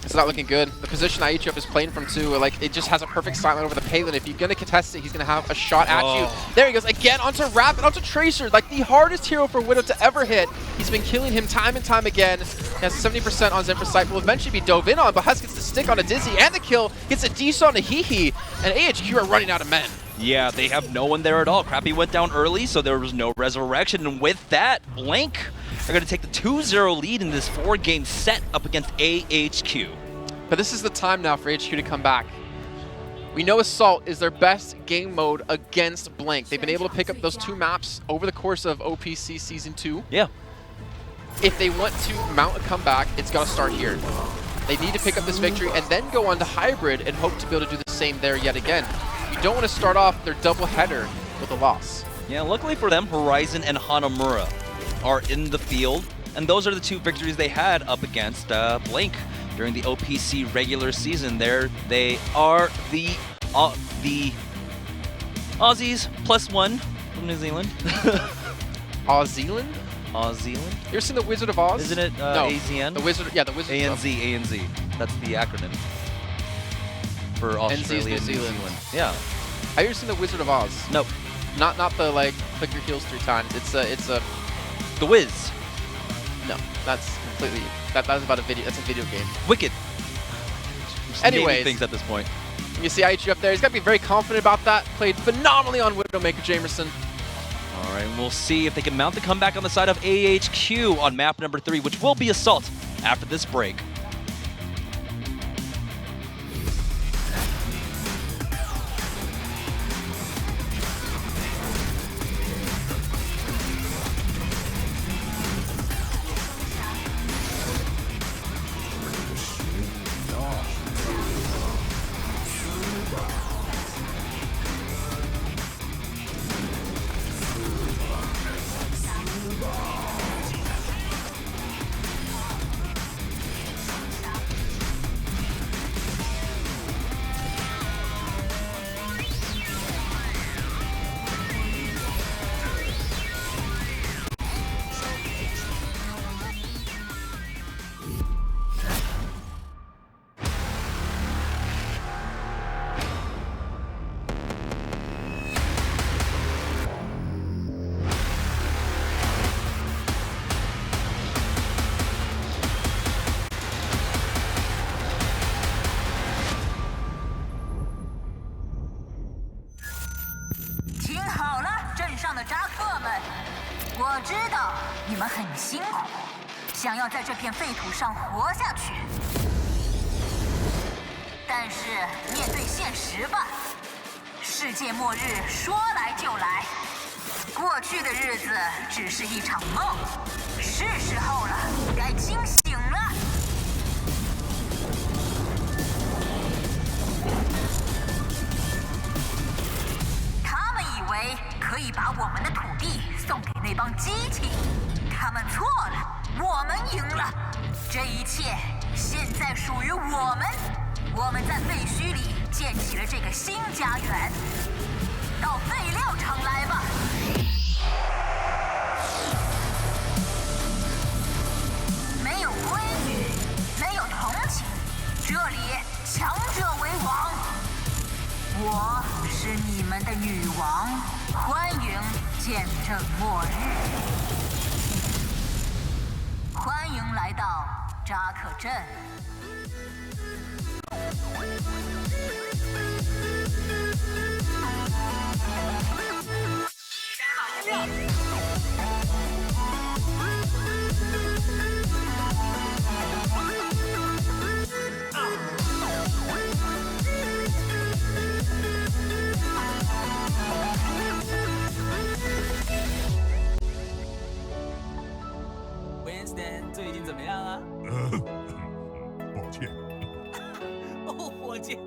Speaker 2: It's not looking good. The position IHF is playing from too, like it just has a perfect sight line over the payload. If you're gonna contest it, he's gonna have a shot at you. There he goes again onto Rapid, onto Tracer, like the hardest hero for Widow to ever hit. He's been killing him time and time again. He has 70% on Zephyr will eventually be dove in on, but Husk gets the stick on a Dizzy and the kill, gets a decent on a Hehe, and AHQ are running out of men.
Speaker 1: Yeah, they have no one there at all. Crappy went down early, so there was no resurrection, and with that, Blank are going to take the 2-0 lead in this 4-game set up against AHQ.
Speaker 2: But this is the time now for AHQ to come back. We know Assault is their best game mode against Blank. They've been able to pick up those 2 maps over the course of OPC Season 2.
Speaker 1: Yeah.
Speaker 2: If they want to mount a comeback, it's got to start here. They need to pick up this victory and then go on to Hybrid and hope to be able to do the same there yet again. You don't want to start off their doubleheader with a loss.
Speaker 1: Yeah, luckily for them, Horizon and Hanamura are in the field, and those are the 2 victories they had up against Blank during the OPC regular season. They are the Aussies +1 from New Zealand.
Speaker 2: Zealand?
Speaker 1: Zealand?
Speaker 2: You ever seen The Wizard of Oz?
Speaker 1: Isn't it
Speaker 2: no.
Speaker 1: AZN?
Speaker 2: The Wizard, yeah, The Wizard
Speaker 1: ANZ. That's the acronym for Australia and New Zealand. Yeah.
Speaker 2: Have you ever seen The Wizard of Oz?
Speaker 1: Nope.
Speaker 2: Not the like click your heels 3 times. It's a
Speaker 1: The Wiz.
Speaker 2: No, that's completely that's about a video. That's a video game.
Speaker 1: Wicked.
Speaker 2: Anyways,
Speaker 1: things at this point.
Speaker 2: You see IHQ up there. He's got to be very confident about that. Played phenomenally on Widowmaker Jamerson.
Speaker 1: All right, we'll see if they can mount the comeback on the side of AHQ on map number 3, which will be Assault after this break.
Speaker 4: 想要在这片废土上活下去，但是面对现实吧，世界末日说来就来，过去的日子只是一场梦，是时候了，该清醒了。他们以为可以把我们的土地送给那帮机器，他们错了。 我们赢了，这一切现在属于我们。我们在废墟里建起了这个新家园。到废料场来吧！没有规矩，没有同情，这里强者为王。我是你们的女王，欢迎见证末日。 欢迎来到扎克镇。
Speaker 5: 最近怎么样啊？
Speaker 6: 抱歉。
Speaker 5: 哦，伙计。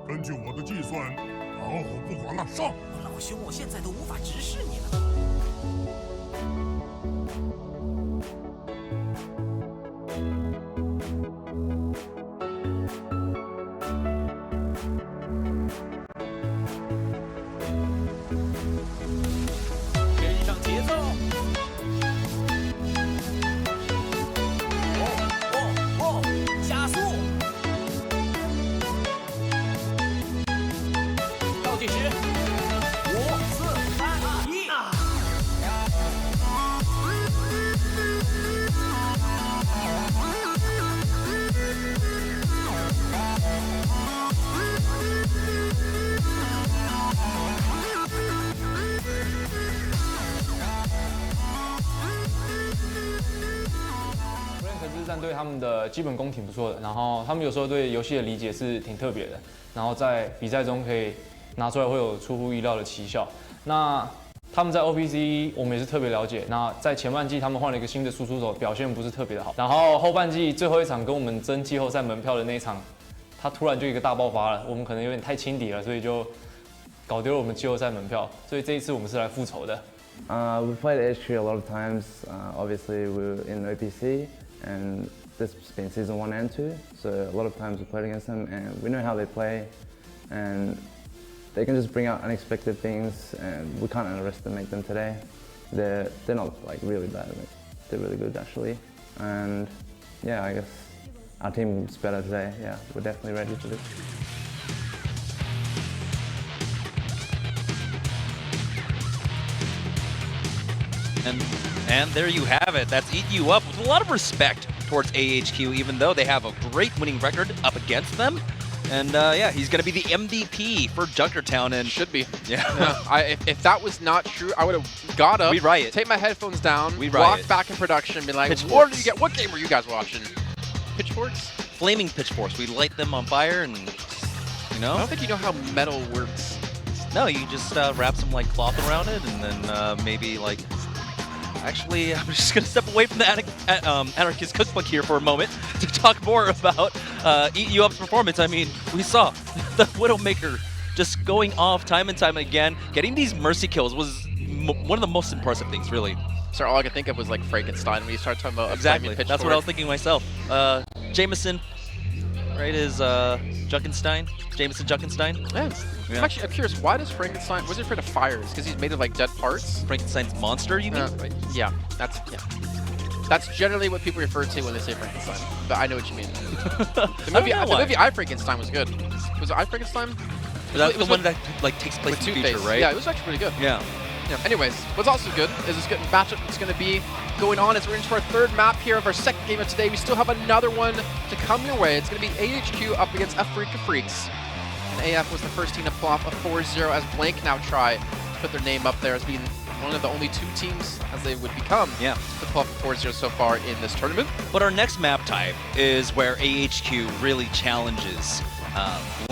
Speaker 6: 根据我的计算，他好，不管了，上！
Speaker 5: 老兄，我现在都无法直视你了。跟上节奏。加速。倒计时，5、4、3、2、1。
Speaker 7: 之战对他们的基本功挺不错的，然后他们有时候对游戏的理解是挺特别的，然后在比赛中可以拿出来会有出乎意料的奇效。那他们在 OPC 我们也是特别了解，那在前半季他们换了一个新的输出手，表现不是特别的好，然后后半季最后一场跟我们争季后赛门票的那一场，他突然就一个大爆发了，我们可能有点太轻敌了，所以就搞丢了我们季后赛门票，所以这一次我们是来复仇的。
Speaker 8: We played AHQ a lot of times. Obviously, we were in OPC, and this has been season 1 and 2. So a lot of times we played against them, and we know how they play, and they can just bring out unexpected things, and we can't underestimate them today. They're not like really bad. They're really good actually, and yeah, I guess our team's better today. Yeah, we're definitely ready for this.
Speaker 1: And there you have it. That's eating you up with a lot of respect towards AHQ, even though they have a great winning record up against them. And yeah, he's going to be the MVP for Junkertown. And
Speaker 2: Should be.
Speaker 1: Yeah.
Speaker 2: If that was not true, I would have got up,
Speaker 1: We'd riot.
Speaker 2: take my headphones down,
Speaker 1: We'd
Speaker 2: walk
Speaker 1: riot.
Speaker 2: back in production, and be like,
Speaker 1: Pitchforks.
Speaker 2: what did you get? What game were you guys watching? Pitchforks?
Speaker 1: Flaming pitchforks. We light them on fire and, you
Speaker 2: I
Speaker 1: know?
Speaker 2: don't think you know how metal works.
Speaker 1: No, you just wrap some like cloth around it and then maybe like... Actually, I'm just going to step away from the Anarchist Cookbook here for a moment to talk more about Eat You Up's performance. I mean, we saw the Widowmaker just going off time and time again. Getting these mercy kills was one of the most impressive things, really.
Speaker 2: So all I could think of was like Frankenstein when you started talking about
Speaker 1: Exactly.
Speaker 2: a flaming
Speaker 1: That's what I was
Speaker 2: pitchfork.
Speaker 1: thinking myself. Jameson, right, is Junkenstein? Jameson Junkenstein?
Speaker 2: Yeah. Actually, I'm curious, why does Frankenstein, was he afraid of fires? Because he's made of like dead parts?
Speaker 1: Frankenstein's monster, you mean?
Speaker 2: Yeah, that's generally what people refer to when they say Frankenstein. But I know what you mean. The movie I Frankenstein was good. Was it I Frankenstein?
Speaker 1: That's
Speaker 2: It
Speaker 1: the
Speaker 2: was
Speaker 1: one
Speaker 2: with-
Speaker 1: that like takes place
Speaker 2: with
Speaker 1: in the future,
Speaker 2: Two-Face.
Speaker 1: right?
Speaker 2: Yeah, it was actually pretty good.
Speaker 1: Yeah.
Speaker 2: Yeah. Anyways, what's also good is this good matchup that's going to be going on as we're into our third map here of our second game of today. We still have another one to come your way. It's going to be AHQ up against Afrika Freaks. And AF was the first team to pull off a 4-0 as Blank now try to put their name up there as being one of the only two teams, as they would become,
Speaker 1: Yeah.
Speaker 2: to pull off a 4-0 so far in this tournament.
Speaker 1: But our next map type is where AHQ really challenges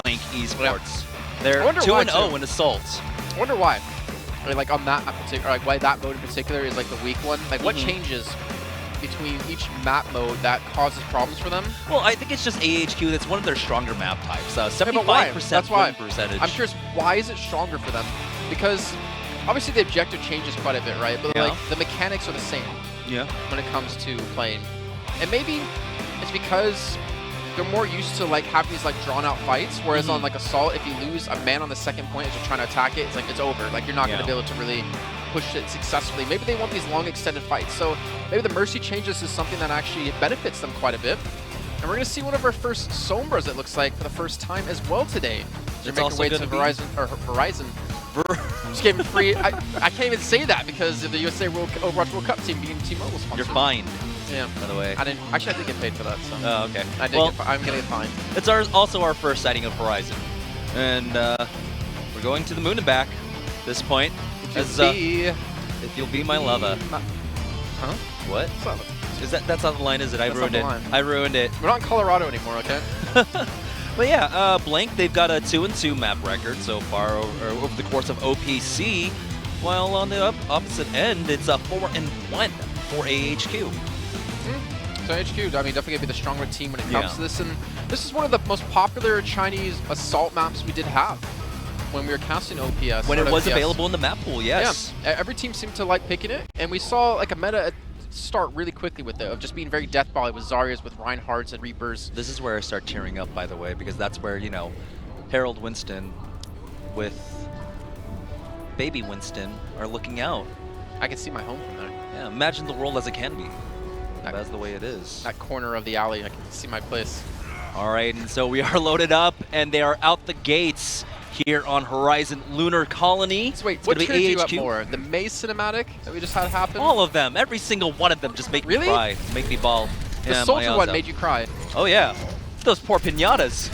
Speaker 1: Blank Esports. They're
Speaker 2: I wonder why,
Speaker 1: 2-0
Speaker 2: too.
Speaker 1: in Assault.
Speaker 2: I wonder why. I mean, like on that map particular, like why that mode in particular is like the weak one. Like what changes between each map mode that causes problems for them?
Speaker 1: Well, I think it's just AHQ. That's one of their stronger map types.
Speaker 2: Yeah, but why?
Speaker 1: 75%
Speaker 2: That's why.
Speaker 1: win percentage.
Speaker 2: I'm curious, why is it stronger for them? Because obviously the objective changes quite a bit, right? But
Speaker 1: Yeah.
Speaker 2: like the mechanics are the same
Speaker 1: Yeah.
Speaker 2: when it comes to playing. And maybe it's because they're more used to like having these like drawn out fights, whereas on like Assault, if you lose a man on the second point as you're trying to attack it, it's like it's over. Like you're not going to be able to really push it successfully. Maybe they want these long extended fights. So maybe the Mercy changes is something that actually benefits them quite a bit. And we're going to see one of our first Sombras, it looks like, for the first time as well today. They're making
Speaker 1: also
Speaker 2: way to
Speaker 1: gonna be-
Speaker 2: Horizon. Just gave him free. I can't even say that because of the USA Overwatch World Cup team being T-Mobile sponsor.
Speaker 1: You're fined,
Speaker 2: Yeah.
Speaker 1: by the way.
Speaker 2: I did get paid for that. So
Speaker 1: Oh, okay.
Speaker 2: I did.
Speaker 1: Well,
Speaker 2: I'm gonna get fined.
Speaker 1: it's also our first sighting of Horizon. And we're going to the moon and back at this point. As, if you'll be my lover.
Speaker 2: Huh?
Speaker 1: What? That's not the line, is it? I
Speaker 2: That's
Speaker 1: ruined
Speaker 2: not
Speaker 1: it.
Speaker 2: the line.
Speaker 1: I ruined it.
Speaker 2: We're not in Colorado anymore, okay?
Speaker 1: But yeah, Blank, they've got a 2-2 map record so far over the course of OPC, while on the opposite end, it's a 4-1 for AHQ.
Speaker 2: So AHQ, I mean, definitely gonna be the stronger team when it comes to this, and this is one of the most popular Chinese Assault maps we did have. when we were casting OPS.
Speaker 1: When it was
Speaker 2: OPS.
Speaker 1: available in the map pool, yes.
Speaker 2: Yeah, every team seemed to like picking it, and we saw like a meta start really quickly with it, of just being very death volley with Zaryas, with Reinhardts and Reapers.
Speaker 1: This is where I start tearing up, by the way, because that's where, you know, Harold Winston with baby Winston are looking out.
Speaker 2: I can see my home from there.
Speaker 1: Yeah, imagine the world as it can be. That's the way it is.
Speaker 2: That corner of the alley, I can see my place.
Speaker 1: All right, and so we are loaded up, and they are out the gates here on Horizon Lunar Colony.
Speaker 2: So wait,
Speaker 1: It's
Speaker 2: what
Speaker 1: gonna be
Speaker 2: turned you up
Speaker 1: AHQ.
Speaker 2: more? The Maze cinematic that we just had happen?
Speaker 1: All of them, every single one of them just make
Speaker 2: Really?
Speaker 1: me cry, make me bawl.
Speaker 2: The
Speaker 1: Yeah, my
Speaker 2: Soldier
Speaker 1: eyes
Speaker 2: one
Speaker 1: out.
Speaker 2: made you cry.
Speaker 1: Oh yeah, those poor pinatas.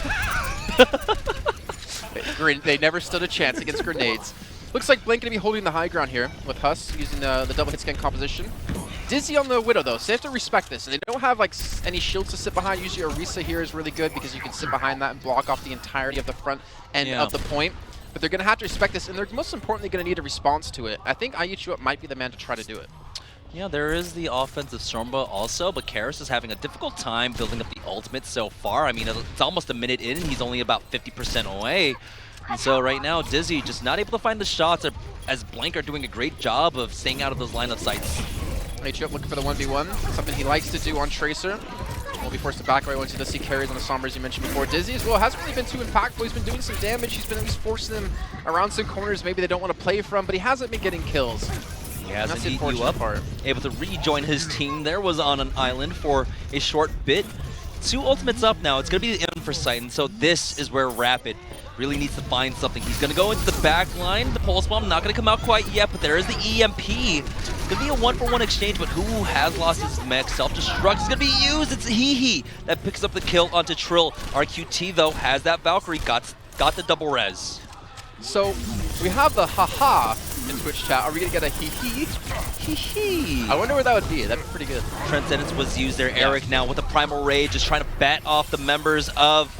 Speaker 2: They never stood a chance against grenades. Looks like Blink gonna be holding the high ground here with Huss using the double hit scan composition. Dizzy on the Widow though, so they have to respect this. And they don't have like any shields to sit behind. Usually Orisa here is really good because you can sit behind that and block off the entirety of the front end of the point. But they're gonna have to respect this, and they're most importantly gonna need a response to it. I think IHQ might be the man to try to do it.
Speaker 1: Yeah, there is the offensive Stormba also, but Karis is having a difficult time building up the ultimate so far. I mean, it's almost a minute in, and he's only about 50% away. And so right now, Dizzy just not able to find the shots, as Blank are doing a great job of staying out of those line of sights.
Speaker 2: IHQ looking for the 1v1, something he likes to do on Tracer. Will be forced to back away once he does see carries on the Sombra, as you mentioned before. Dizzy as well hasn't really been too impactful. He's been doing some damage. He's been at least forcing them around some corners maybe they don't want to play from, but he hasn't been getting kills.
Speaker 1: He hasn't
Speaker 2: That's the
Speaker 1: eaten you
Speaker 2: unfortunate
Speaker 1: up.
Speaker 2: part.
Speaker 1: Able to rejoin his team there, was on an island for a short bit. 2 ultimates up now. It's going to be the end for Sight, and so this is where Rapid really needs to find something. He's going to go into the back line. The Pulse Bomb not going to come out quite yet, but there is the EMP. It's going to be a 1-for-1 exchange, but who has lost his mech? Self-destruct is going to be used. It's Hehe that picks up the kill onto Trill. RQT, though, has that Valkyrie. Got the double res.
Speaker 2: So we have the haha in Twitch chat. Are we going to get a hee-hee?
Speaker 1: Hee-hee.
Speaker 2: I wonder where that would be. That'd be pretty good.
Speaker 1: Transcendence was used there. Eric now with the Primal Rage, just trying to bat off the members of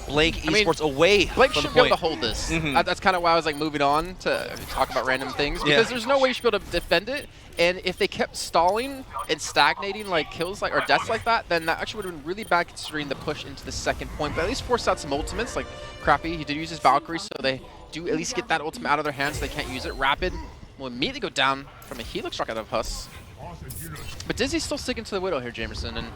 Speaker 1: Blake Esports away
Speaker 2: Blake
Speaker 1: from
Speaker 2: should
Speaker 1: the
Speaker 2: be able
Speaker 1: point.
Speaker 2: to hold this. That's kind of why I was like moving on to talk about random things, because there's no way you should be able to defend it. And if they kept stalling and stagnating like kills like or deaths like that, then that actually would have been really bad considering the push into the second point. But at least force out some ultimates. Like Crappy, he did use his Valkyrie, so they do at least get that ultimate out of their hands so they can't use it. Rapid will immediately go down from a Helix Shock out of Huss. But Dizzy's still sticking to the Widow here, Jamerson, and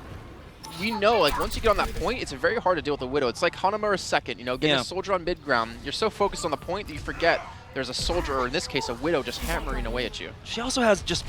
Speaker 2: we know, like, once you get on that point, it's very hard to deal with the Widow. It's like Hanamura's second, you know, getting a Soldier on mid-ground. You're so focused on the point that you forget there's a Soldier, or in this case, a Widow just hammering away at you.
Speaker 1: She also has just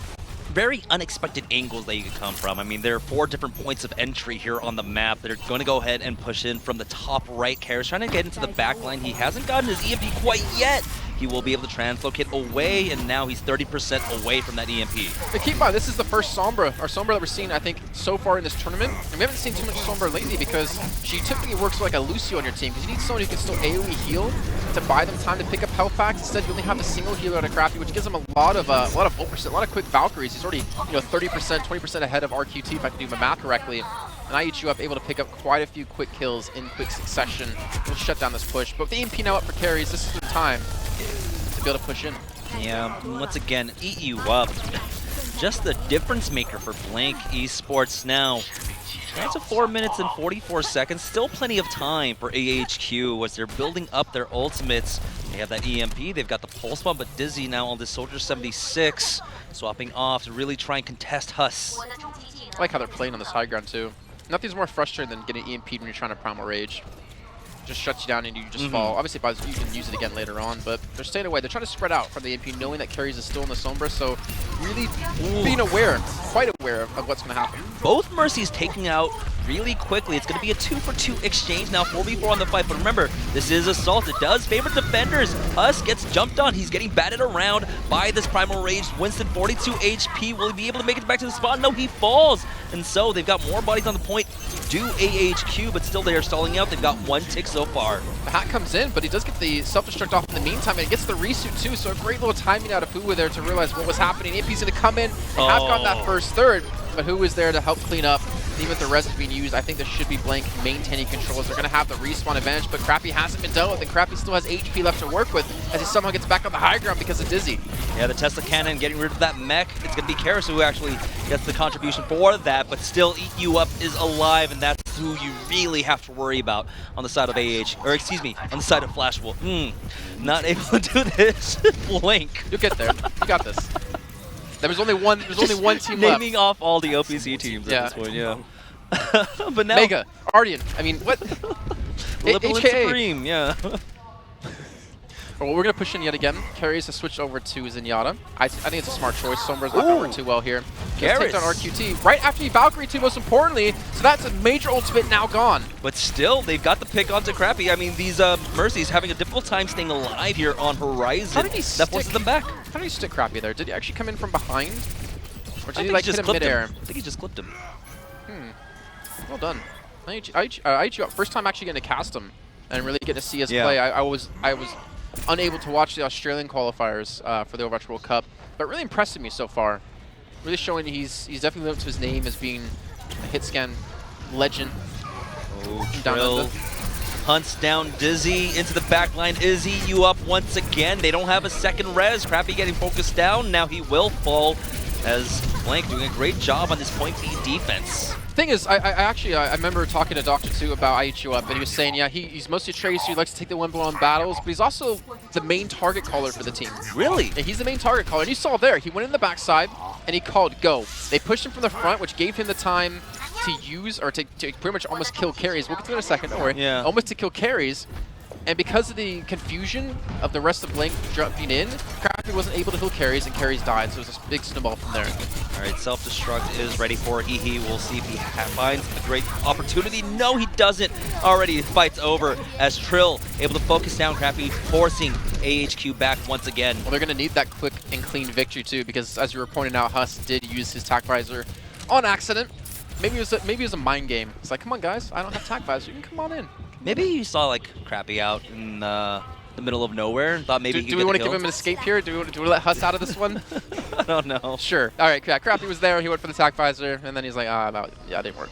Speaker 1: very unexpected angles that you could come from. I mean, there are 4 different points of entry here on the map that are going to go ahead and push in from the top right. Karis trying to get into the back line. He hasn't gotten his EMP quite yet. He will be able to translocate away, and now he's 30% away from that EMP.
Speaker 2: But keep in mind, this is the first Sombra that we're seeing, I think, so far in this tournament. And we haven't seen too much Sombra lately because she typically works like a Lucio on your team, because you need someone who can still AoE heal to buy them time to pick up health packs. Instead, you only have a single healer at a Crappy, which gives him a lot of ult%, a lot of quick Valkyries. He's already 30%, 20% ahead of RQT if I can do my math correctly. And IHQ up able to pick up quite a few quick kills in quick succession. We'll shut down this push. But with the EMP now up for carries, this is the time to be able to push in.
Speaker 1: Yeah, once again, eat you up. Just the difference maker for Blank Esports now. That's a 4 minutes and 44 seconds. Still plenty of time for AHQ as they're building up their ultimates. They have that EMP, they've got the Pulse Bomb, but Dizzy now on this Soldier 76, swapping off to really try and contest Huss.
Speaker 2: I like how they're playing on this high ground too. Nothing's more frustrating than getting EMP'd when you're trying to Primal Rage. Just shuts you down and you just fall. Obviously, you can use it again later on, but they're staying away. They're trying to spread out from the EMP, knowing that carries is still in the Sombra, so really being aware, quite aware of what's going to happen.
Speaker 1: Both Mercies taking out really quickly. It's going to be a 2-for-2 exchange now, 4v4 on the fight, but remember, this is Assault. It does favor defenders. Huss gets jumped on. He's getting batted around by this Primal Rage. Winston, 42 HP. Will he be able to make it back to the spot? No, he falls. And so they've got more bodies on the point. Do AHQ, but still they are stalling out. They've got 1 tick so far.
Speaker 2: The hat comes in, but he does get the self-destruct off in the meantime, and he gets the resuit too, so a great little timing out of Fuwa there to realize what was happening. AP's going to come in and have gotten that first third, but who was there to help clean up? Even with the res being used, I think this should be Blank maintaining controls. They're going to have the respawn advantage, but Crappy hasn't been dealt with, and Crappy still has HP left to work with as he somehow gets back on the high ground because of Dizzy.
Speaker 1: Yeah, the Tesla cannon getting rid of that mech. It's going to be Karis who actually gets the contribution for that, but still Eat You Up is alive, and that's who you really have to worry about on the side of on the side of Flash Wolf. Not able to do this. Blink.
Speaker 2: You'll get there. You got this. There's only one team left.
Speaker 1: Naming off all the OPC teams at this point, yeah. But now
Speaker 2: Mega, Ardian. I mean, what?
Speaker 1: Liberal and
Speaker 2: HKA.
Speaker 1: Supreme, yeah.
Speaker 2: Well, we're going to push in yet again. Carries has switched over to Zenyatta. I think it's a smart choice. Sombra's not going to work too well here. Just takes down RQT right after he Valkyrie too, most importantly. So that's a major ultimate now gone.
Speaker 1: But still, they've got the pick onto Crappy. I mean, these Mercies having a difficult time staying alive here on Horizon.
Speaker 2: How did he
Speaker 1: that forces them back.
Speaker 2: How did he stick Crappy there? Did he actually come in from behind? Or did
Speaker 1: I
Speaker 2: he
Speaker 1: think
Speaker 2: like
Speaker 1: just
Speaker 2: hit him
Speaker 1: clipped
Speaker 2: midair?
Speaker 1: him. I think he just clipped him.
Speaker 2: Well done. IHQ, first time actually getting to cast him and really getting to see his play. I was unable to watch the Australian qualifiers for the Overwatch World Cup, but really impressing me so far. Really showing he's definitely lived up to his name as being a hit scan legend.
Speaker 1: Oh, Trill hunts down Dizzy into the back line. Izzy, you up once again. They don't have a second res. Crappy getting focused down. Now he will fall as Blank doing a great job on this point B defense.
Speaker 2: Thing is, I remember talking to Dr. 2 about IHQ up, and he was saying, yeah, he's mostly Tracer, he likes to take the 1v1 battles, but he's also the main target caller for the team.
Speaker 1: Really?
Speaker 2: Yeah, he's the main target caller, and you saw there, he went in the backside, and he called go. They pushed him from the front, which gave him the time to use, or to pretty much almost kill carries. We'll get to it in a second, don't worry.
Speaker 1: Yeah.
Speaker 2: Almost to kill carries. And because of the confusion of the rest of Blank jumping in, Crappy wasn't able to kill carries, and carries died, so it was a big snowball from there.
Speaker 1: All right, self-destruct is ready for Hehe. We'll see if he finds a great opportunity. No, he doesn't. Already, the fight's over as Trill able to focus down Crappy, forcing AHQ back once again.
Speaker 2: Well, they're going to need that quick and clean victory, too, because as you were pointing out, Huss did use his tac visor on accident. Maybe it was a mind game. It's like, come on, guys, I don't have tac visor. You can come on in.
Speaker 1: Maybe he saw like Crappy out in the middle of nowhere and thought maybe he could
Speaker 2: do we want to give him an escape here? Do we let Huss out of this one?
Speaker 1: I don't know.
Speaker 2: Sure. All right, yeah, Crappy was there. He went for the tac visor, and then he's like, no, yeah, it didn't work.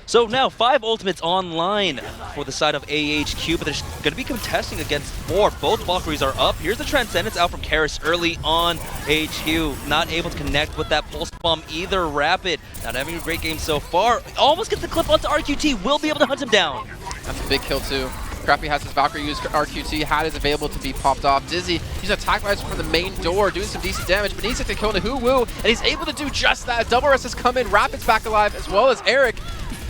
Speaker 1: So now 5 ultimates online for the side of AHQ, but they're going to be contesting against 4. Both Valkyries are up. Here's the Transcendence out from Karis early on. AHQ not able to connect with that pulse bomb either. Rapid not having a great game so far. Almost gets the clip onto RQT. Will be able to hunt him down.
Speaker 2: That's a big kill too. Crappy has his Valkyrie use RQT. Hat is available to be popped off. Dizzy using attack visor from the main door, doing some decent damage, but needs to kill Nahu Wu, and he's able to do just that. Double Rest has come in. Rapid's back alive as well as Eric.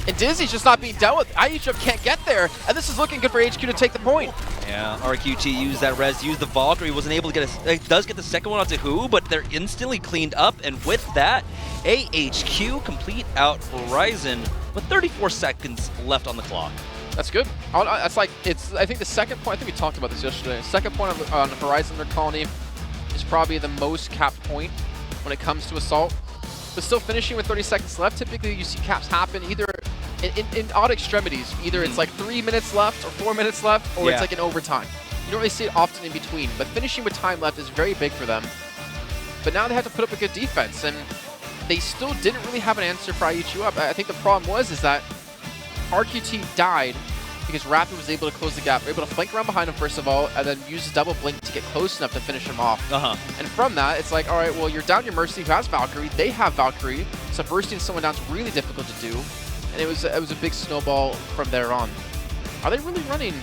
Speaker 2: And Dizzy's just not being dealt with. IHQ can't get there, and this is looking good for HQ to take the point.
Speaker 1: Yeah, RQT used that res, used the Valkyrie, wasn't able to get does get the second one onto Who, but they're instantly cleaned up, and with that, AHQ complete out Horizon with 34 seconds left on the clock.
Speaker 2: That's good. That's like, I think the second point, I think we talked about this yesterday, second point on Horizon their colony is probably the most capped point when it comes to Assault. But still finishing with 30 seconds left, typically you see caps happen either in odd extremities. Either it's like 3 minutes left or 4 minutes left, or it's like an overtime. You don't really see it often in between, but finishing with time left is very big for them. But now they have to put up a good defense, and they still didn't really have an answer for IHQ up. I think the problem is that RQT died because Rapid was able to close the gap. They were able to flank around behind him first of all, and then use a double blink to get close enough to finish him off. And from that, it's like, all right, well, you're down your Mercy who has Valkyrie. They have Valkyrie, so bursting someone down is really difficult to do. And it was a big snowball from there on. Are they really running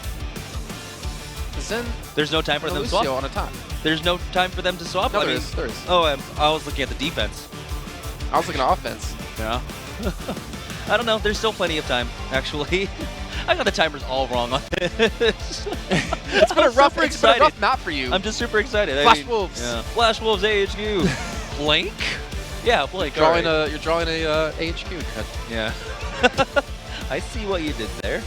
Speaker 2: Zen?
Speaker 1: There's no time for them to swap
Speaker 2: on attack.
Speaker 1: There's no time for them to swap.
Speaker 2: No, there is.
Speaker 1: Oh, I was looking at the defense.
Speaker 2: I was looking at offense.
Speaker 1: Yeah. I don't know. There's still plenty of time, actually. I got the timers all wrong on this.
Speaker 2: It's been a rough map for you.
Speaker 1: I'm just super excited.
Speaker 2: Flash Wolves.
Speaker 1: Yeah. Flash Wolves AHQ. Blank? Yeah, Blank.
Speaker 2: You're drawing a AHQ.
Speaker 1: Yeah. I see what you did there.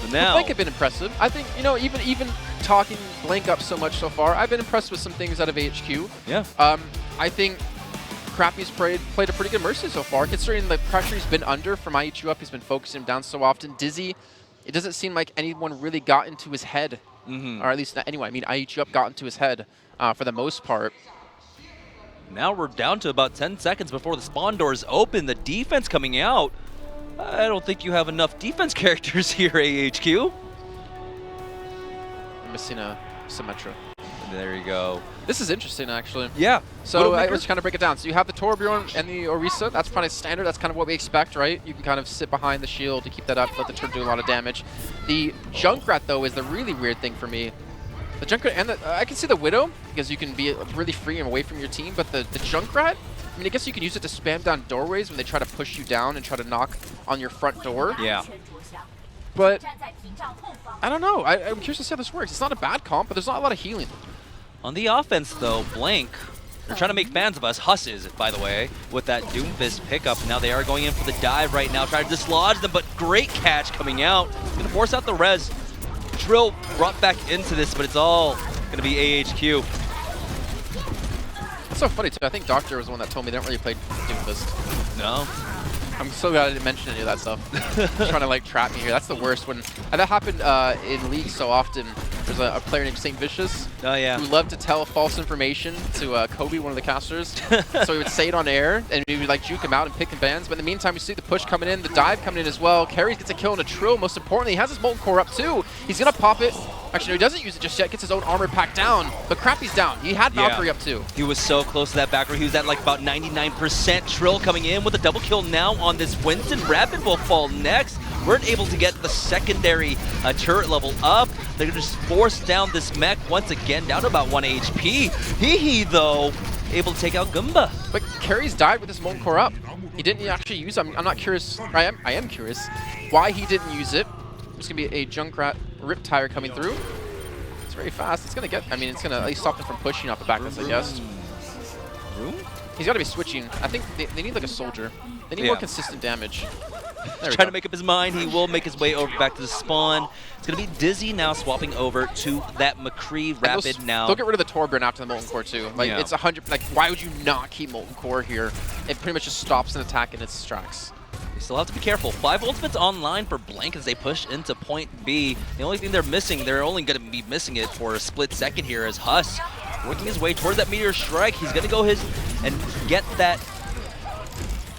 Speaker 1: But now,
Speaker 2: Blank have been impressive. I think, you know, even talking Blank up so much so far, I've been impressed with some things out of AHQ.
Speaker 1: Yeah.
Speaker 2: I think Crappy's played a pretty good Mercy so far, considering the pressure he's been under from IHQ up. He's been focusing him down so often. Dizzy, it doesn't seem like anyone really got into his head, or at least not anyway. I mean, IHQ up got into his head for the most part.
Speaker 1: Now we're down to about 10 seconds before the spawn doors open. The defense coming out. I don't think you have enough defense characters here, AHQ.
Speaker 2: I'm missing a Symmetra.
Speaker 1: There you go.
Speaker 2: This is interesting, actually.
Speaker 1: Yeah.
Speaker 2: So
Speaker 1: Widowmaker?
Speaker 2: let's kind of break it down. So you have the Torbjorn and the Orisa. That's probably standard. That's kind of what we expect, right? You can kind of sit behind the shield to keep that up, let the turn do a lot of damage. The Junkrat, though, is the really weird thing for me. The Junkrat and I can see the Widow because you can be really free and away from your team, but the Junkrat, I mean, I guess you can use it to spam down doorways when they try to push you down and try to knock on your front door.
Speaker 1: Yeah.
Speaker 2: But I don't know. I'm curious to see how this works. It's not a bad comp, but there's not a lot of healing.
Speaker 1: On the offense, though, Blank, they're trying to make fans of us. Huss is, by the way, with that Doomfist pickup. Now they are going in for the dive right now, trying to dislodge them, but great catch coming out. Going to force out the res. Trill brought back into this, but it's all going to be AHQ.
Speaker 2: It's so funny, too. I think Doctor was the one that told me they don't really play Doomfist.
Speaker 1: No.
Speaker 2: I'm so glad I didn't mention any of that stuff. Trying to like trap me here. That's the worst when that happened in League so often. There's a player named St. Vicious who loved to tell false information to Kobe, one of the casters. So he would say it on air and we would like juke him out and pick him bans. But in the meantime, we see the push coming in, the dive coming in as well. Carries gets a kill on a Trill. Most importantly, he has his Molten Core up too. He's gonna pop it. Actually, no, he doesn't use it just yet. Gets his own armor pack down. But Crappy's down. He had Valkyrie up too.
Speaker 1: He was so close to that back row. He was at like about 99%. Trill coming in with a double kill now on this Winston. Rapid will fall next. Weren't able to get the secondary turret level up. They're gonna just force down this mech once again, down to about 1 HP. Hehe, though, able to take out Goomba.
Speaker 2: But Carries died with his Molten Core up. He didn't actually use it. I'm not curious. I am curious why he didn't use it. There's gonna be a Junkrat Riptire coming through. It's very fast. It's gonna get. I mean, it's gonna at least stop him from pushing off the back. I guess. He's got to be switching. I think they need like a soldier. They need more consistent damage.
Speaker 1: He's trying to make up his mind. He will make his way over back to the spawn. It's going to be Dizzy now swapping over to that McCree Rapid now.
Speaker 2: They'll get rid of the Torbjorn after the Molten Core too. Like it's 100. Like why would you not keep Molten Core here? It pretty much just stops an attack in its tracks.
Speaker 1: You still have to be careful. 5 ultimates online for Blank as they push into point B. The only thing they're missing, they're only going to be missing it for a split second here, is Huss working his way towards that Meteor Strike. He's going to go his and get that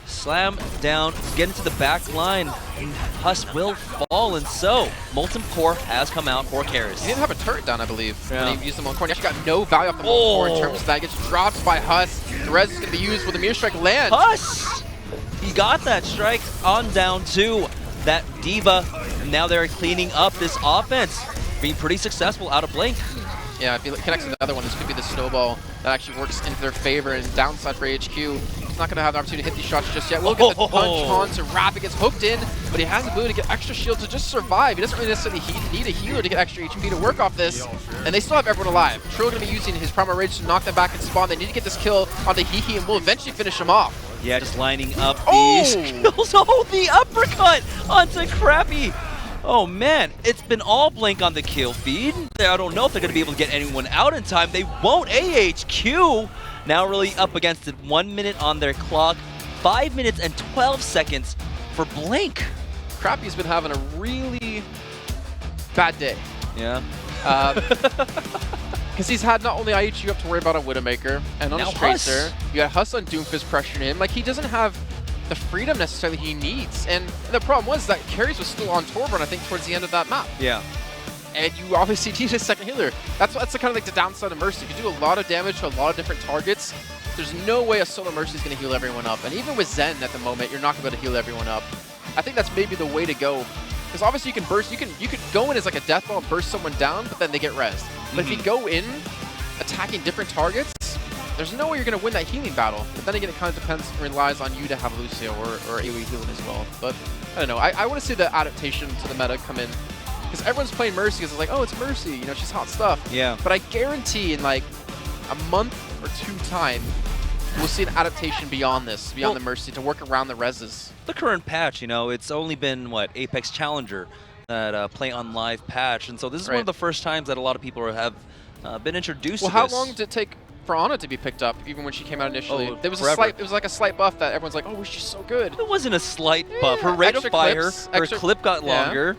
Speaker 1: slam down, get into the back line. Huss will fall, and so Molten Core has come out for Karis.
Speaker 2: He didn't have a turret down, I believe, when he used the Molten Core. He actually got no value off the Molten Core in terms of that. He gets dropped by Huss. The res is going to be used with the Meteor Strike land.
Speaker 1: Huss! He got that strike on down to that Diva. And now they're cleaning up this offense, being pretty successful out of Blink.
Speaker 2: Yeah, if he connects to the other one, this could be the snowball that actually works into their favor and downside for AHQ. He's not going to have the opportunity to hit these shots just yet. We'll get the punch on to Rapid, gets hooked in, but he has the ability to get extra shield to just survive. He doesn't really necessarily need a healer to get extra HP to work off this, and they still have everyone alive. Trill going to be using his Primal Rage to knock them back and spawn. They need to get this kill onto Hehe, and we'll eventually finish him off.
Speaker 1: Yeah, just lining up these kills. Oh, the uppercut onto Crappy. Oh man, it's been all Blink on the kill feed. I don't know if they're going to be able to get anyone out in time. They won't. AHQ now really up against it. 1 minute on their clock. 5 minutes and 12 seconds for Blink.
Speaker 2: Crappy's been having a really bad day.
Speaker 1: Yeah.
Speaker 2: Because he's had not only IHQ up to worry about on Widowmaker and on his Tracer, you got Huss on Doomfist pressuring him. Like, he doesn't have the freedom necessarily he needs. And the problem was that Carries was still on Torbjorn, I think, towards the end of that map.
Speaker 1: Yeah.
Speaker 2: And you obviously need a second healer. That's the kind of like the downside of Mercy. You can do a lot of damage to a lot of different targets. There's no way a solo Mercy is going to heal everyone up. And even with Zen at the moment, you're not going to be able to heal everyone up. I think that's maybe the way to go. Because obviously you can burst, you could go in as like a death ball and burst someone down, but then they get rezzed. But if you go in attacking different targets, there's no way you're going to win that healing battle. But then again, it kind of depends and relies on you to have Lucio or AoE healing as well. But I don't know. I want to see the adaptation to the meta come in. Because everyone's playing Mercy because it's like, oh, it's Mercy. You know, she's hot stuff.
Speaker 1: Yeah.
Speaker 2: But I guarantee in like a month or 2 time, we'll see an adaptation beyond this, beyond the Mercy, to work around the reses.
Speaker 1: The current patch, you know, it's only been, what, Apex Challenger that Play on Live patch. And so this is one of the first times that a lot of people have been introduced to this.
Speaker 2: Well, how long did it take for Ana to be picked up, even when she came out initially?
Speaker 1: Oh,
Speaker 2: there was
Speaker 1: forever.
Speaker 2: it was like a slight buff that everyone's like, oh, she's so good.
Speaker 1: It wasn't a slight buff. Her rate of fire, her clip got
Speaker 2: yeah.
Speaker 1: longer,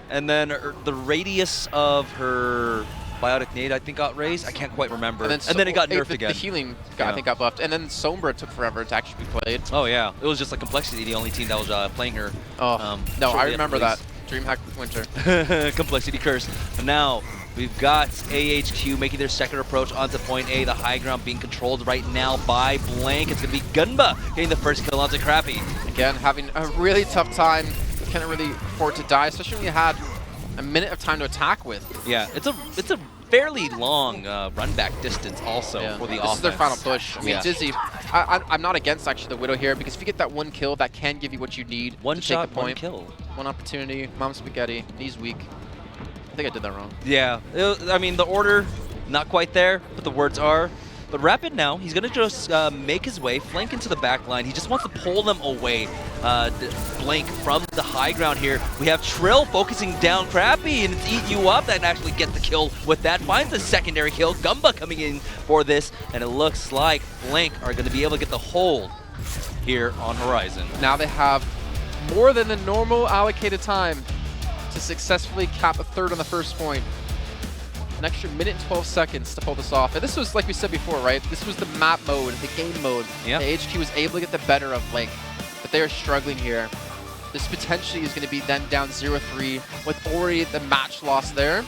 Speaker 1: and then the radius of her Biotic Nade, I think, got raised. I can't quite remember. And then it got nerfed again.
Speaker 2: The healing, I think, got buffed. And then Sombra took forever to actually be played.
Speaker 1: Oh, yeah. It was just like Complexity, the only team that was playing her.
Speaker 2: Oh, no, I remember that. DreamHack Winter.
Speaker 1: Complexity curse. And now, We've got AHQ making their second approach onto point A. The high ground being controlled right now by Blank. It's going to be Gunba getting the first kill onto Crappy.
Speaker 2: Again, having a really tough time. Can't really afford to die, especially when you had a minute of time to attack with.
Speaker 1: Yeah, it's a fairly long run back distance also for the offense.
Speaker 2: This is their final push. I mean,
Speaker 1: Yeah.
Speaker 2: Dizzy, I'm not against actually the Widow here, because if you get that one kill, that can give you what you need
Speaker 1: One
Speaker 2: to
Speaker 1: shot,
Speaker 2: take the point.
Speaker 1: one kill.
Speaker 2: One opportunity. Mom Spaghetti. Knees weak. I think I did that wrong.
Speaker 1: Yeah, I mean, the order, not quite there, but the words are. But Rapid now, he's going to just make his way, flank into the back line. He just wants to pull them away, Blank from the high ground here. We have Trill focusing down Crappy, and it's Eat You Up that actually gets the kill with that. Finds the secondary kill. Gumba coming in for this, and it looks like Blank are going to be able to get the hold here on Horizon.
Speaker 2: Now they have more than the normal allocated time to successfully cap a third on the first point. An extra minute and 12 seconds to pull this off. And this was, like we said before, right? This was the map mode, the game mode.
Speaker 1: Yeah.
Speaker 2: The AHQ was able to get the better of Blank, but they are struggling here. This potentially is going to be then down 0-3 with already the match loss there.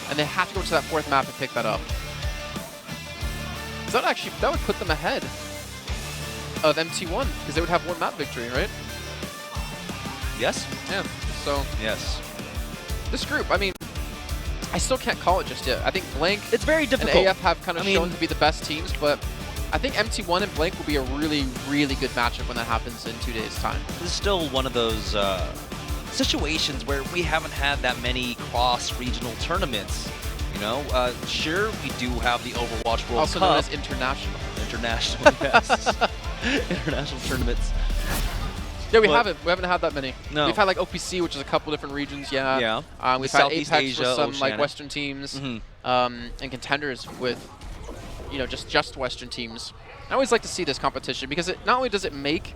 Speaker 2: And they have to go to that fourth map and pick that up. So that would put them ahead of MT1, because they would have one map victory, right?
Speaker 1: Yes?
Speaker 2: Yeah, so
Speaker 1: Yes.
Speaker 2: this group, I mean, I still can't call it just yet. I think Blank
Speaker 1: It's very
Speaker 2: and
Speaker 1: difficult.
Speaker 2: AF have kind of shown to be the best teams, but I think MT1 and Blank will be a really, really good matchup when that happens in 2 days' time.
Speaker 1: This is still one of those situations where we haven't had that many cross-regional tournaments. You know, sure, we do have the Overwatch World
Speaker 2: Also
Speaker 1: Cup.
Speaker 2: known as international.
Speaker 1: International, yes. International tournaments.
Speaker 2: Yeah, we
Speaker 1: But-
Speaker 2: haven't had that many.
Speaker 1: No.
Speaker 2: We've had like OPC, which is a couple different regions. Yeah.
Speaker 1: Yeah.
Speaker 2: We've had
Speaker 1: Southeast
Speaker 2: APAC
Speaker 1: Asia,
Speaker 2: for some like
Speaker 1: Oceania.
Speaker 2: Western teams,
Speaker 1: Mhm.
Speaker 2: and contenders with, you know, just Western teams. I always like to see this competition because it not only does it make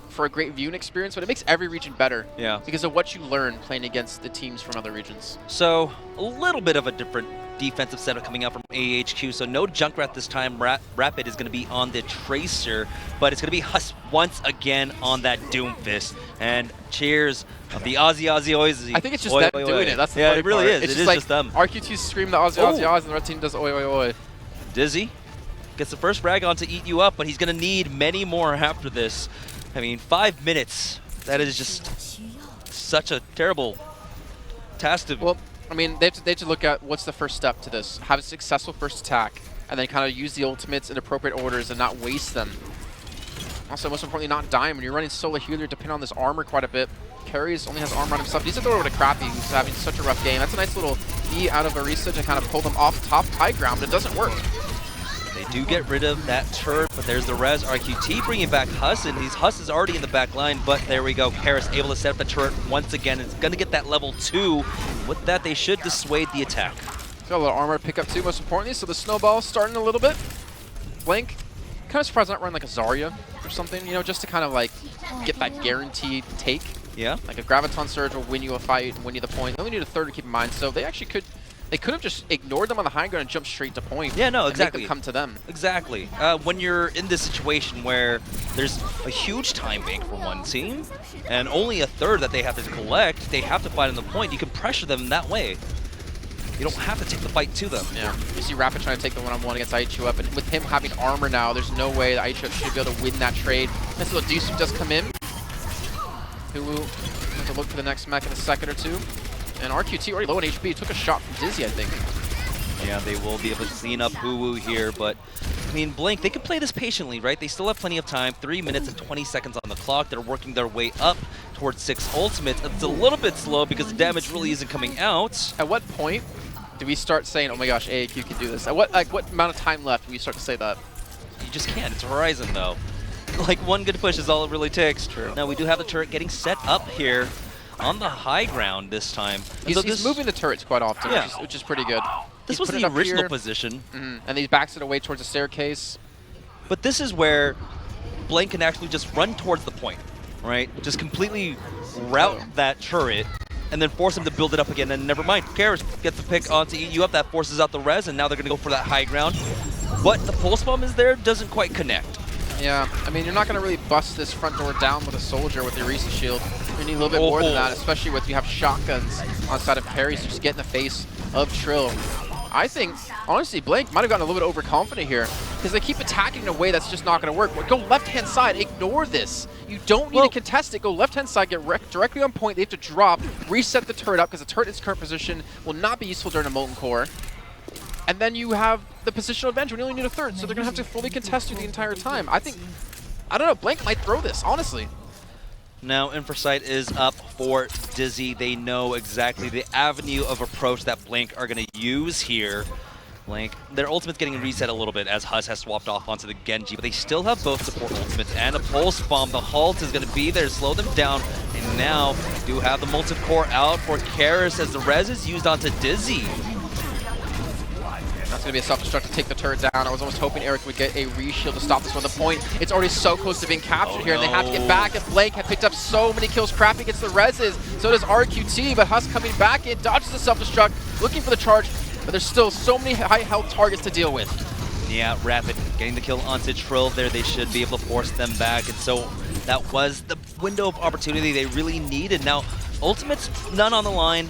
Speaker 2: for a great viewing experience, but it makes every region better.
Speaker 1: Yeah.
Speaker 2: Because of what you learn playing against the teams from other regions.
Speaker 1: So a little bit of a different defensive setup coming out from AHQ. So no Junkrat this time. Rapid is going to be on the Tracer, but it's going to be Huss once again on that Doomfist. And cheers of the Aussie Aussie.
Speaker 2: I think it's just them doing it. That's the funny
Speaker 1: it really
Speaker 2: part.
Speaker 1: is.
Speaker 2: It's
Speaker 1: It
Speaker 2: just
Speaker 1: is
Speaker 2: like
Speaker 1: just them.
Speaker 2: RQ2 scream the Aussie Aussie Aussie, and the red team does oi oi oi.
Speaker 1: Dizzy gets the first frag on to Eat You Up, but he's going to need many more after this. I mean, 5 minutes. That is just such a terrible task to...
Speaker 2: Well, I mean, they have to look at what's the first step to this. Have a successful first attack, and then kind of use the ultimates in appropriate orders and not waste them. Also, most importantly, not die when you're running solo healer, depend on this armor quite a bit. Carries only has armor on himself. He's a throw over to Crappy, who's having such a rough game. That's a nice little E out of Arisa to kind of pull them off top high ground, but it doesn't work.
Speaker 1: They do get rid of that turret, but there's the res. RQT bringing back Huss, and Huss is already in the back line, but there we go. Harris able to set up the turret once again. It's going to get that level 2. With that, they should dissuade the attack.
Speaker 2: Got a little armor to pick up too, most importantly, so the snowball starting a little bit. Blank, kind of surprised not running like a Zarya or something, you know, just to kind of like get that guaranteed take.
Speaker 1: Yeah.
Speaker 2: Like a Graviton Surge will win you a fight and win you the point. They only need a third to keep in mind, so they actually could... They could have just ignored them on the high ground and jumped straight to point.
Speaker 1: Yeah, no,
Speaker 2: and
Speaker 1: exactly.
Speaker 2: make them come to them.
Speaker 1: Exactly. When you're in this situation where there's a huge time bank for one team, and only a third that they have to collect, they have to fight on the point, you can pressure them that way. You don't have to take the fight to them.
Speaker 2: Yeah. You see Rapid trying to take the one-on-one against AHQ up, and with him having armor now, there's no way that AHQ should be able to win that trade. Nice little Desu does come in. Who will have to look for the next mech in a second or two. And RQT already low on HP, took a shot from Dizzy, I think.
Speaker 1: Yeah, they will be able to clean up Hoo-Woo here, but I mean, Blank, they can play this patiently, right? They still have plenty of time, 3 minutes and 20 seconds on the clock. They're working their way up towards 6 ultimates. It's a little bit slow because the damage really isn't coming out.
Speaker 2: At what point do we start saying, oh my gosh, AHQ can do this? At what amount of time left do we start to say that?
Speaker 1: You just can't. It's Horizon, though. Like, one good push is all it really takes.
Speaker 2: True.
Speaker 1: Now, we do have the turret getting set up here on the high ground this time.
Speaker 2: He's moving the turrets quite often,
Speaker 1: Yeah.
Speaker 2: which is pretty good.
Speaker 1: This
Speaker 2: He's
Speaker 1: was
Speaker 2: putting
Speaker 1: the
Speaker 2: it up
Speaker 1: original
Speaker 2: here.
Speaker 1: position.
Speaker 2: And he backs it away towards the staircase.
Speaker 1: But this is where Blank can actually just run towards the point, right? Just completely route that turret and then force him to build it up again. And never mind, Karis gets the pick onto Eat You Up. That forces out the res, and now they're going to go for that high ground. But the pulse bomb is there, doesn't quite connect.
Speaker 2: Yeah, I mean, you're not going to really bust this front door down with a soldier with the Orisa shield. You need a little bit more than that, especially with you have shotguns on the side of parries to just get in the face of Trill. I think, honestly, Blank might have gotten a little bit overconfident here because they keep attacking in a way that's just not going to work. Go left-hand side. Ignore this. You don't need to contest it. Go left-hand side, get directly on point. They have to drop, reset the turret up because the turret in its current position will not be useful during a Molten Core. And then you have the positional advantage when you only need a third, so they're going to have to fully contest you the entire time. I don't know, Blank might throw this, honestly.
Speaker 1: Now, Infrasight is up for Dizzy. They know exactly the avenue of approach that Blank are going to use here. Blank, their ultimate's getting reset a little bit as Hus has swapped off onto the Genji, but they still have both support ultimates and a Pulse Bomb. The halt is going to be there, slow them down, and now we do have the Molten Core out for Karis as the res is used onto Dizzy.
Speaker 2: That's going to be a self-destruct to take the turret down. I was almost hoping Eric would get a reshield to stop this one. The point, it's already so close to being captured here, and they have to get back, and Blank had picked up so many kills. Crappy gets the reses, so does RQT, but Hus coming back in, dodges the self-destruct, looking for the charge, but there's still so many high health targets to deal with.
Speaker 1: Yeah, Rapid getting the kill onto Trill there. They should be able to force them back, and so that was the window of opportunity they really needed. Now, ultimate's none on the line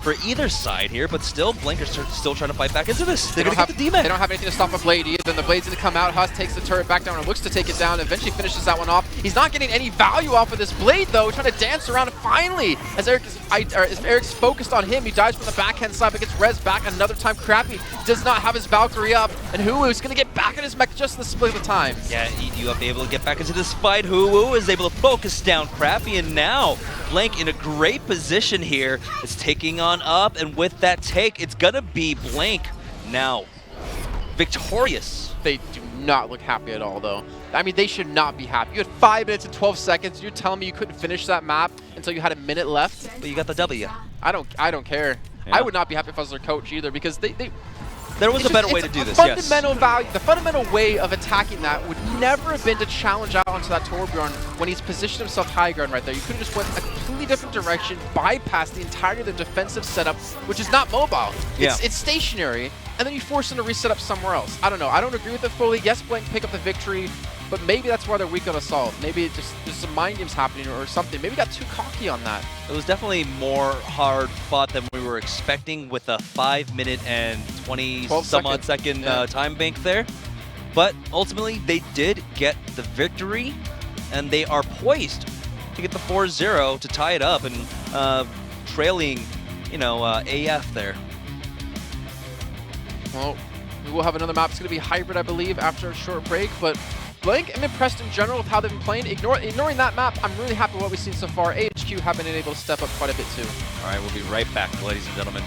Speaker 1: for either side here, but still, Blank are still trying to fight back into this. They're going to get the D-Man.
Speaker 2: They don't have anything to stop a Blade either. Then the Blade's going to come out. Hus takes the turret back down and looks to take it down. Eventually finishes that one off. He's not getting any value off of this Blade, though. Trying to dance around finally. As Eric's focused on him, he dies from the backhand side, but gets res back another time. Crappy does not have his Valkyrie up, and Huwoo's going to get back in his mech just in the split of the time.
Speaker 1: Yeah, you have to be able to get back into this fight. Huwoo is able to focus down Crappy, and now Blank in a great position here. It's taking on up, and with that take, it's gonna be Blank now victorious.
Speaker 2: They do not look happy at all, though. I mean, they should not be happy. You had 5 minutes and 12 seconds. You're telling me you couldn't finish that map until you had a minute left?
Speaker 1: But you got the W.
Speaker 2: I don't care. Yeah. I would not be happy if I was their coach either, because
Speaker 1: there was a better way to do this, yes.
Speaker 2: The fundamental way of attacking that would never have been to challenge out onto that Torbjorn when he's positioned himself high ground right there. You could have just went a completely different direction, bypassed the entirety of the defensive setup, which is not mobile.
Speaker 1: Yeah.
Speaker 2: It's stationary, and then you force him to reset up somewhere else. I don't know. I don't agree with it fully. Yes, Blank pick up the victory, but maybe that's why they're weak on assault. Maybe it just there's some mind games happening or something. Maybe got too cocky on that.
Speaker 1: It was definitely more hard fought than we were expecting with a 5 minute and 20 some odd second time bank there. But ultimately, they did get the victory, and they are poised to get the 4-0 to tie it up and trailing, AF there.
Speaker 2: Well, we will have another map. It's going to be hybrid, I believe, after a short break, but Blank, I'm impressed in general with how they've been playing. Ignoring that map, I'm really happy with what we've seen so far. AHQ have been able to step up quite a bit too.
Speaker 1: All right, we'll be right back, ladies and gentlemen.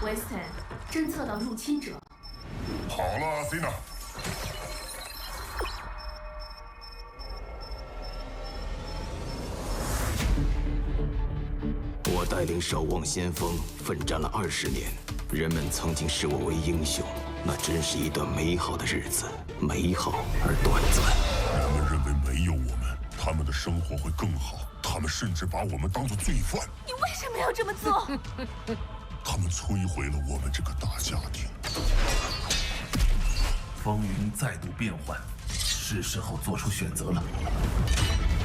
Speaker 9: Weston，侦测到入侵者。
Speaker 6: 好了，阿西娜。
Speaker 3: 我带领守望先锋奋战了20年，人们曾经视我为英雄，那真是一段美好的日子，美好而短暂。
Speaker 6: 人们认为没有我们，他们的生活会更好，他们甚至把我们当作罪犯。
Speaker 9: 你为什么要这么做？
Speaker 6: 他们摧毁了我们这个大家庭。
Speaker 10: 风云再度变幻，是时候做出选择了。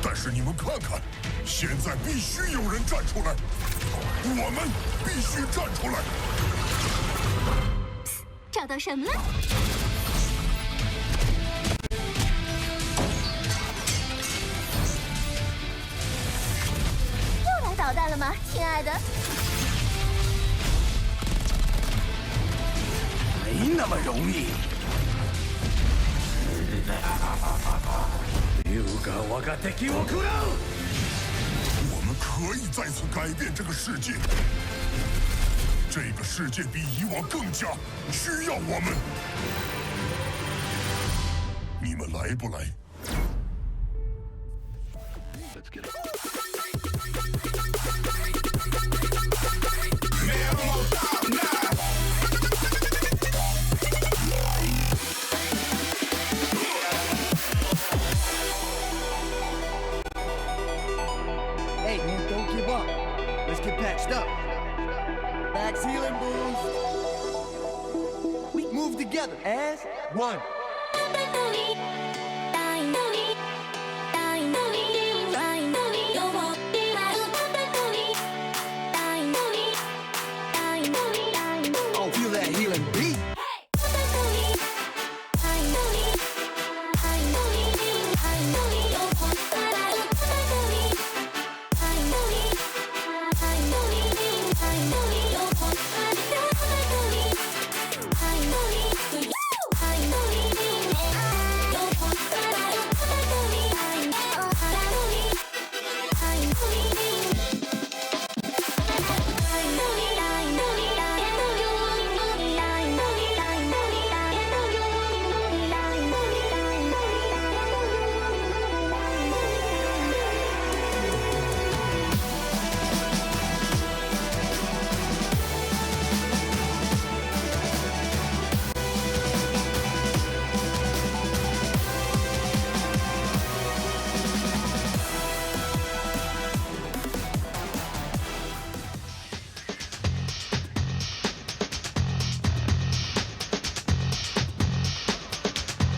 Speaker 6: 但是你们看看，现在必须有人站出来，我们必须站出来。
Speaker 9: 找到什么了？又来捣蛋了吗，亲爱的？
Speaker 10: 没那么容易。優雅我が敵を食らう。
Speaker 6: 可以再次改变这个世界。这个世界比以往更加需要我们。你们来不来？
Speaker 5: Hey, man, don't give up. Let's get patched up. Max healing boost. We move together as one. Oh, feel that healing beat.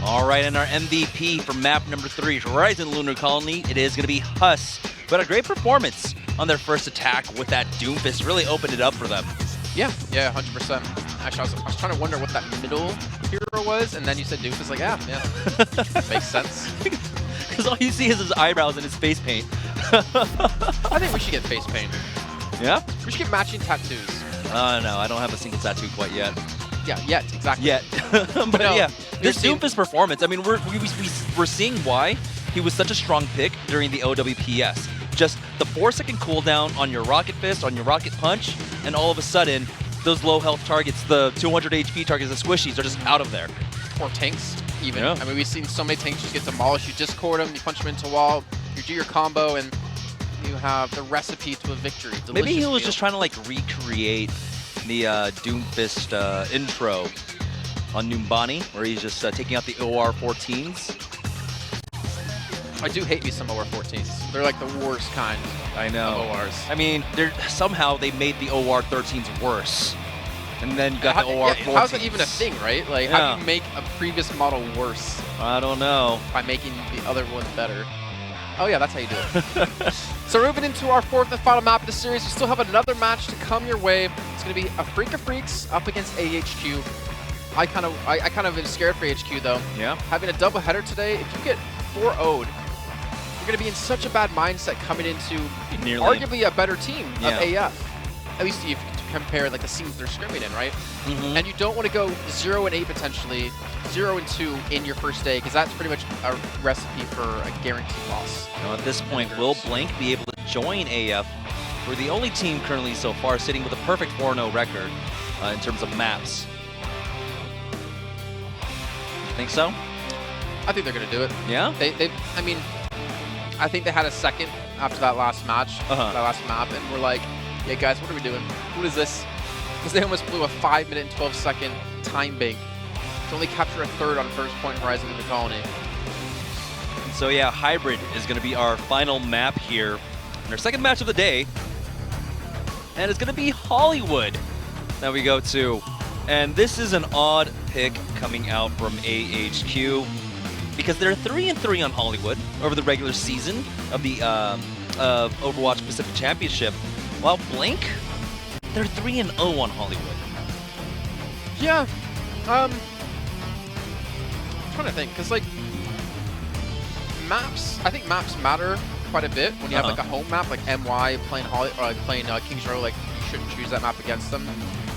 Speaker 1: All right, and our MVP for map number 3, Horizon Lunar Colony, it is going to be Huss. But a great performance on their first attack with that Doomfist really opened it up for them.
Speaker 2: Yeah, 100%. Actually, I was trying to wonder what that middle hero was, and then you said Doomfist, like, yeah, makes sense.
Speaker 1: Because all you see is his eyebrows and his face paint.
Speaker 2: I think we should get face paint.
Speaker 1: Yeah?
Speaker 2: We should get matching tattoos.
Speaker 1: No, I don't have a single tattoo quite yet.
Speaker 2: Yeah, yet, exactly.
Speaker 1: Yet. But
Speaker 2: No,
Speaker 1: yeah, this
Speaker 2: seeing-
Speaker 1: Doomfist performance, I mean, we're seeing why he was such a strong pick during the OWPS. Just the 4-second cooldown on your Rocket Fist, on your Rocket Punch, and all of a sudden, those low health targets, the 200 HP targets, the squishies, are just out of there.
Speaker 2: Or tanks, even.
Speaker 1: Yeah.
Speaker 2: I mean, we've seen so many tanks just get demolished. You discord them, you punch them into a wall, you do your combo, and you have the recipe to a victory.
Speaker 1: Maybe he
Speaker 2: Delicious
Speaker 1: was
Speaker 2: meal.
Speaker 1: just trying to like recreate the Doomfist intro on Numbani, where he's just taking out the OR-14s.
Speaker 2: I do hate me some OR-14s. They're like the worst kind
Speaker 1: I know.
Speaker 2: of ORs.
Speaker 1: I mean, somehow they made the OR-13s worse. And then you got the OR-14s.
Speaker 2: How's that even a thing, right? Like, how
Speaker 1: Yeah.
Speaker 2: do you make a previous model worse
Speaker 1: I don't know.
Speaker 2: by making the other one better? Oh yeah, that's how you do it. So moving into our 4th and final map of the series, we still have another match to come your way. It's going to be a Freak of Freaks up against AHQ. I kind of am scared for AHQ though.
Speaker 1: Yeah.
Speaker 2: Having a double header today, if you get 4-0'd, you're going to be in such a bad mindset coming into arguably a better team of AF. At least if you compare like the scenes they're scrimming in, right? And you don't want to go 0-8 potentially, 0-2 in your first day, because that's pretty much a recipe for a guaranteed loss.
Speaker 1: Now, at this point, will Blink be able to join AF? We're the only team currently so far sitting with a perfect 4-0 record in terms of maps. Think so?
Speaker 2: I think they're going to do it.
Speaker 1: Yeah?
Speaker 2: I mean, I think they had a second after that last match, that last map, and we're like, yeah, guys, what are we doing? What is this? Because they almost blew a 5-minute and 12-second time bank to only capture a third on first point Horizon in the Colony.
Speaker 1: So yeah, Hybrid is going to be our final map here in our second match of the day. And it's going to be Hollywood that we go to. And this is an odd pick coming out from AHQ because they're 3-3 on Hollywood over the regular season of the Overwatch Pacific Championship, while Blink, they're 3-0 on Hollywood.
Speaker 2: Yeah, I'm trying to think, because like maps, I think maps matter quite a bit when you have like a home map like MY playing Kings Row. Like you shouldn't choose that map against them.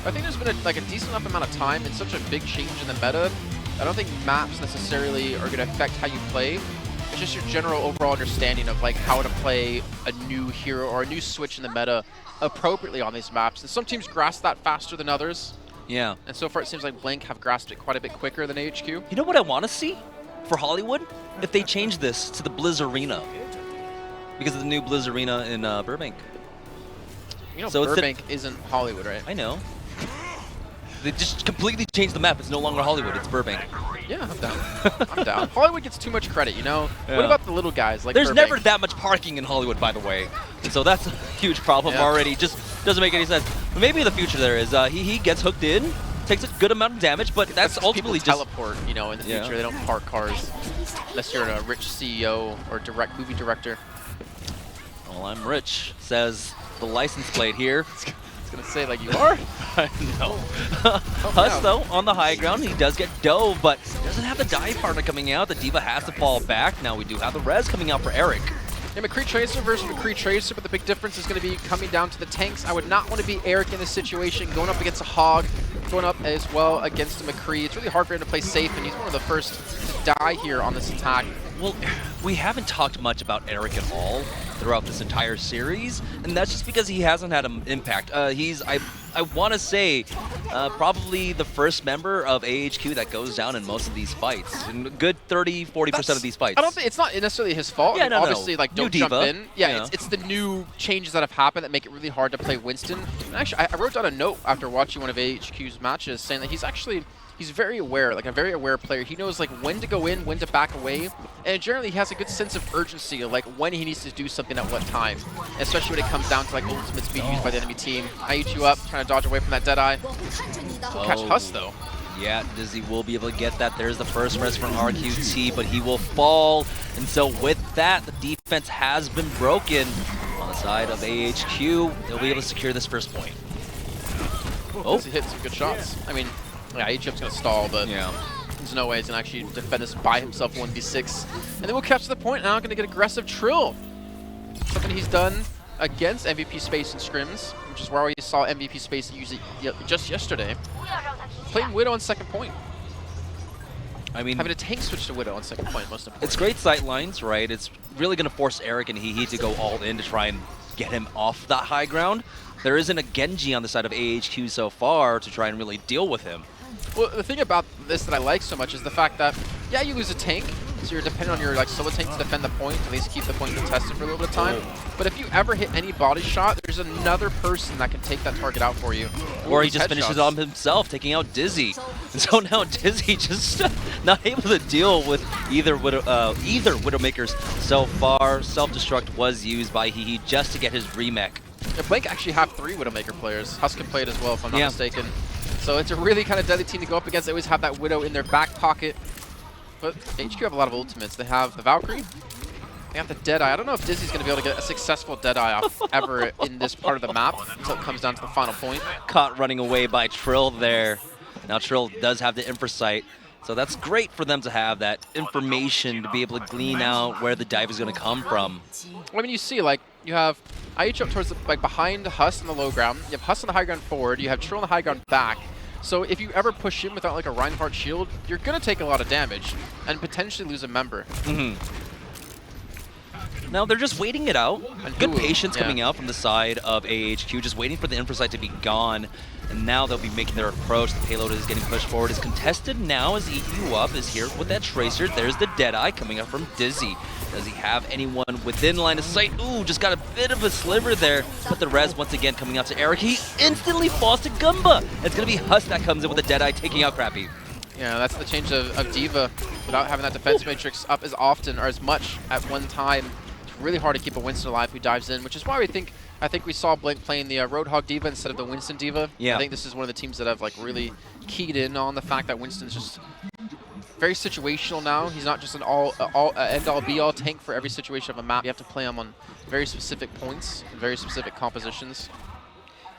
Speaker 2: I think there's been a decent enough amount of time and such a big change in the meta. I don't think maps necessarily are going to affect how you play. just your general overall understanding of like how to play a new hero or a new switch in the meta appropriately on these maps. And some teams grasp that faster than others.
Speaker 1: Yeah.
Speaker 2: And so far it seems like Blink have grasped it quite a bit quicker than AHQ.
Speaker 1: You know what I want to see for Hollywood? If they change this to the Blizz Arena. Because of the new Blizz Arena in Burbank.
Speaker 2: You know,
Speaker 1: So
Speaker 2: Burbank isn't Hollywood, right?
Speaker 1: I know. They just completely changed the map. It's no longer Hollywood. It's Burbank.
Speaker 2: Yeah, I'm down. I'm down. Hollywood gets too much credit, you know?
Speaker 1: Yeah.
Speaker 2: What about the little guys like
Speaker 1: There's
Speaker 2: Burbank?
Speaker 1: never that much parking in Hollywood, by the way. And so that's a huge problem already. Just doesn't make any sense. Maybe in the future there is. He gets hooked in, takes a good amount of damage, but that's ultimately
Speaker 2: people
Speaker 1: just...
Speaker 2: teleport, you know, in the future. They don't park cars unless you're a rich CEO or movie director.
Speaker 1: Well, I'm rich, says the license plate here.
Speaker 2: Gonna say like you are?
Speaker 1: I know. Huss though on the high ground, he does get dove, but doesn't have the dive partner coming out. The D.Va has to fall back. Now we do have the res coming out for Eric.
Speaker 2: Yeah, McCree Tracer versus McCree Tracer, but the big difference is going to be coming down to the tanks. I would not want to be Eric in this situation, going up against a Hog, going up as well against a McCree. It's really hard for him to play safe, and he's one of the first to die here on this attack.
Speaker 1: Well, we haven't talked much about Eric at all throughout this entire series, and that's just because he hasn't had an impact. He's, I want to say, probably the first member of AHQ that goes down in most of these fights. In a good 30-40% of these fights.
Speaker 2: I don't think it's not necessarily his fault.
Speaker 1: Yeah, no,
Speaker 2: obviously, like, don't jump
Speaker 1: D.Va.
Speaker 2: in. Yeah, it's the new changes that have happened that make it really hard to play Winston. And actually, I wrote down a note after watching one of AHQ's matches saying that he's very aware, like a very aware player. He knows like when to go in, when to back away, and generally he has a good sense of urgency of like when he needs to do something at what time, especially when it comes down to like ultimates being used by the enemy team. I eat you up, trying to dodge away from that Deadeye. We'll catch Huss though.
Speaker 1: Yeah, Dizzy will be able to get that. There's the first res from RQT, but he will fall. And so with that, the defense has been broken on the side of AHQ. They'll be able to secure this first point.
Speaker 2: Oh, he hit some good shots. I mean, yeah, AHQ's gonna stall, but
Speaker 1: yeah,
Speaker 2: there's no way he's gonna actually defend this by himself 1v6. And then we'll catch the point now, gonna get aggressive Trill. Something he's done against MVP Space and Scrims, which is where we saw MVP Space use it just yesterday. Playing Widow on second point.
Speaker 1: I mean,
Speaker 2: having a tank switch to Widow on second point, most important.
Speaker 1: It's great sight lines, right? It's really going to force Eric and Hehe to go all in to try and get him off that high ground. There isn't a Genji on the side of AHQ so far to try and really deal with him.
Speaker 2: Well, the thing about this that I like so much is the fact that, yeah, you lose a tank, so you're dependent on your like solo tank to defend the point, at least keep the point contested for a little bit of time. But if you ever hit any body shot, there's another person that can take that target out for you.
Speaker 1: Or he just finishes on himself, taking out Dizzy. And so now Dizzy just not able to deal with either Widowmakers so far. Self-destruct was used by Hehe just to get his remech.
Speaker 2: Yeah, Blink actually have 3 Widowmaker players. Huss can play it as well, if I'm not mistaken. So it's a really kind of deadly team to go up against. They always have that Widow in their back pocket. But HQ have a lot of ultimates. They have the Valkyrie. They have the Deadeye. I don't know if Dizzy's going to be able to get a successful Deadeye off ever in this part of the map until it comes down to the final point.
Speaker 1: Caught running away by Trill there. Now Trill does have the Infrasight. So that's great for them to have that information to be able to glean out where the dive is going to come from.
Speaker 2: Well, I mean, you see, like, you have IH up towards, like, behind Huss on the low ground. You have Huss on the high ground forward. You have Trill on the high ground back. So if you ever push in without, like, a Reinhardt shield, you're going to take a lot of damage and potentially lose a member.
Speaker 1: Now they're just waiting it out.
Speaker 2: And
Speaker 1: Good patience coming out from the side of AHQ, just waiting for the Infrasight to be gone. And now they'll be making their approach. The payload is getting pushed forward. It's contested now as Eat You Up is here with that Tracer. There's the Deadeye coming up from Dizzy. Does he have anyone within line of sight? Ooh, just got a bit of a sliver there. But the res once again coming out to Eric. He instantly falls to Gumba. It's going to be Huss that comes in with the Deadeye taking out Crappy.
Speaker 2: Yeah, that's the change of D.Va without having that defense matrix up as often or as much at one time. It's really hard to keep a Winston alive who dives in, which is why I think we saw Blink playing the Roadhog D.Va instead of the Winston D.Va.
Speaker 1: Yeah.
Speaker 2: I think this is one of the teams that have like really keyed in on the fact that Winston's just very situational now. He's not just an end-all be-all tank for every situation of a map. You have to play him on very specific points, very specific compositions.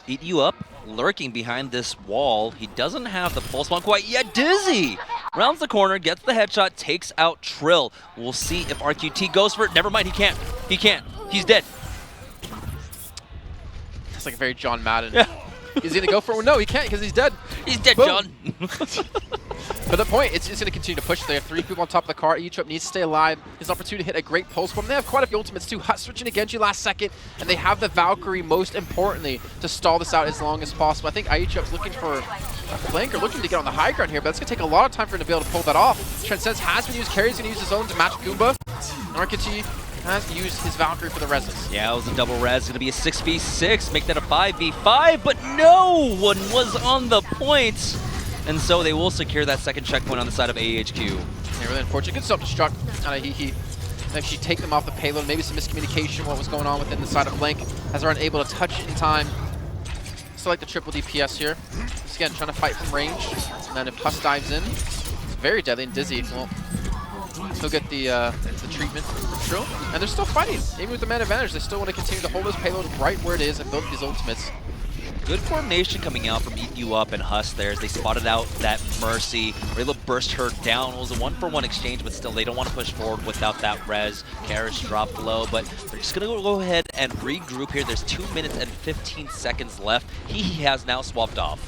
Speaker 1: Eat You Up, lurking behind this wall. He doesn't have the pulse spawn quite yet. Dizzy rounds the corner, gets the headshot, takes out Trill. We'll see if RQT goes for it. Never mind, he can't. He can't. He's dead.
Speaker 2: That's like a very John Madden.
Speaker 1: Yeah.
Speaker 2: Is he gonna go for it? No, he can't because he's dead.
Speaker 1: He's dead,
Speaker 2: Boom.
Speaker 1: John.
Speaker 2: But the point, it's going to continue to push. They have 3 people on top of the car. AHQ needs to stay alive. His opportunity to hit a great pulse bomb. They have quite a few ultimates too. Hut switching to Genji last second, and they have the Valkyrie, most importantly, to stall this out as long as possible. I think AHQ is looking for a flank or looking to get on the high ground here, but it's going to take a lot of time for him to be able to pull that off. Transcends has been used. Carry's going to use his own to match Goomba. Narkati has used his Valkyrie for the reses.
Speaker 1: Yeah, it was a double res. Going to be a 6v6, make that a 5v5, but no one was on the point. And so they will secure that second checkpoint on the side of AHQ.
Speaker 2: Yeah, really unfortunate. Good self-destruct out of Hehe. Actually take them off the payload. Maybe some miscommunication, what was going on within the side of Blank, as they aren't able to touch in time. Still like the triple DPS here. Just again, trying to fight from range. And then if Huss dives in, it's very deadly. And Dizzy, well, he'll get the treatment from Trill. And they're still fighting. Even with the man advantage, they still want to continue to hold this payload right where it is and build these ultimates.
Speaker 1: Good coordination coming out from Eat You Up and Huss there as they spotted out that Mercy. Were able to burst her down. It was a 1-for-1 exchange, but still they don't want to push forward without that res. Karish dropped low, but they're just going to go ahead and regroup here. There's 2 minutes and 15 seconds left. He has now swapped off.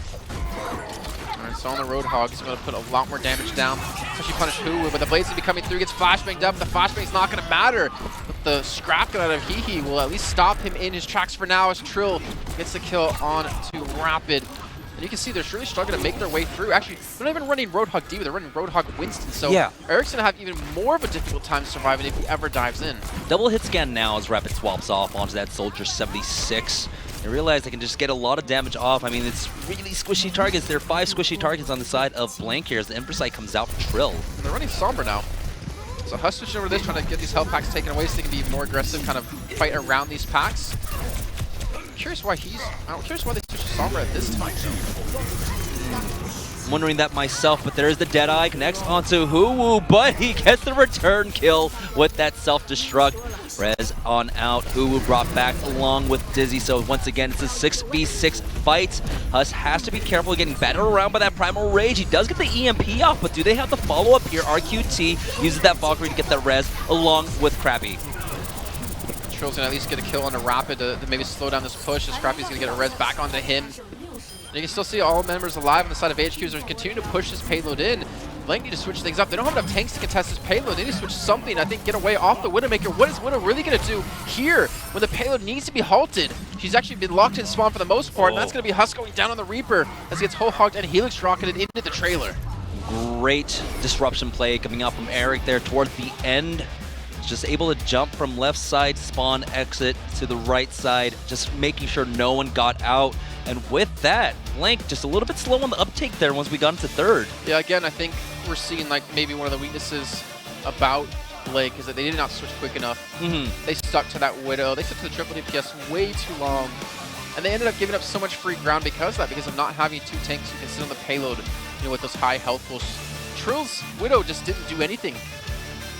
Speaker 2: Alright, so on the Roadhog, he's going to put a lot more damage down. Especially punish Hulu, but the Blade's going to be coming through, gets flashbanged up. The flashbang's not going to matter. But the scrap out of Hehe will at least stop him in his tracks for now as Trill gets the kill on to Rapid. And you can see they're really struggling to make their way through. Actually, they're not even running Roadhog D, they're running Roadhog Winston. So
Speaker 1: yeah,
Speaker 2: Eric's going to have even more of a difficult time surviving if he ever dives in.
Speaker 1: Double hit scan now as Rapid swaps off onto that Soldier 76. They realize they can just get a lot of damage off. I mean, it's really squishy targets. There are 5 squishy targets on the side of Blank here as the Emperor Sight comes out for Trill.
Speaker 2: And they're running Sombra now. So Huss switching over this, trying to get these health packs taken away so they can be more aggressive, kind of fight around these packs. I'm curious why they switched to Sombra at this time,
Speaker 1: I'm wondering that myself, but there's the Deadeye, connects onto Huwu, but he gets the return kill with that self-destruct. Rez on out, Huwu brought back along with Dizzy, so once again it's a 6v6 fight. Huss has to be careful getting battered around by that Primal Rage. He does get the EMP off, but do they have the follow-up here? RQT uses that Valkyrie to get that Rez along with Krabby.
Speaker 2: Trill's gonna at least get a kill on a Rapid to maybe slow down this push as Krabby's gonna get a Rez back onto him. And you can still see all members alive on the side of AHQ as they're continuing to push this payload in. Blank need to switch things up. They don't have enough tanks to contest this payload. They need to switch something, I think, get away off the Widowmaker. What is Widow really going to do here when the payload needs to be halted? She's actually been locked in spawn for the most part, and that's going to be Huss going down on the Reaper as he gets whole hogged and Helix rocketed into the trailer.
Speaker 1: Great disruption play coming out from Eric there toward the end. Just able to jump from left side spawn exit to the right side, just making sure no one got out. And with that, Blank just a little bit slow on the uptake there once we got into third.
Speaker 2: Yeah, again, I think we're seeing like maybe one of the weaknesses about Blake is that they did not switch quick enough. They stuck to that Widow. They stuck to the triple DPS way too long. And they ended up giving up so much free ground because of that, because of not having 2 tanks who can sit on the payload, you know, with those high health pulls. Trill's Widow just didn't do anything.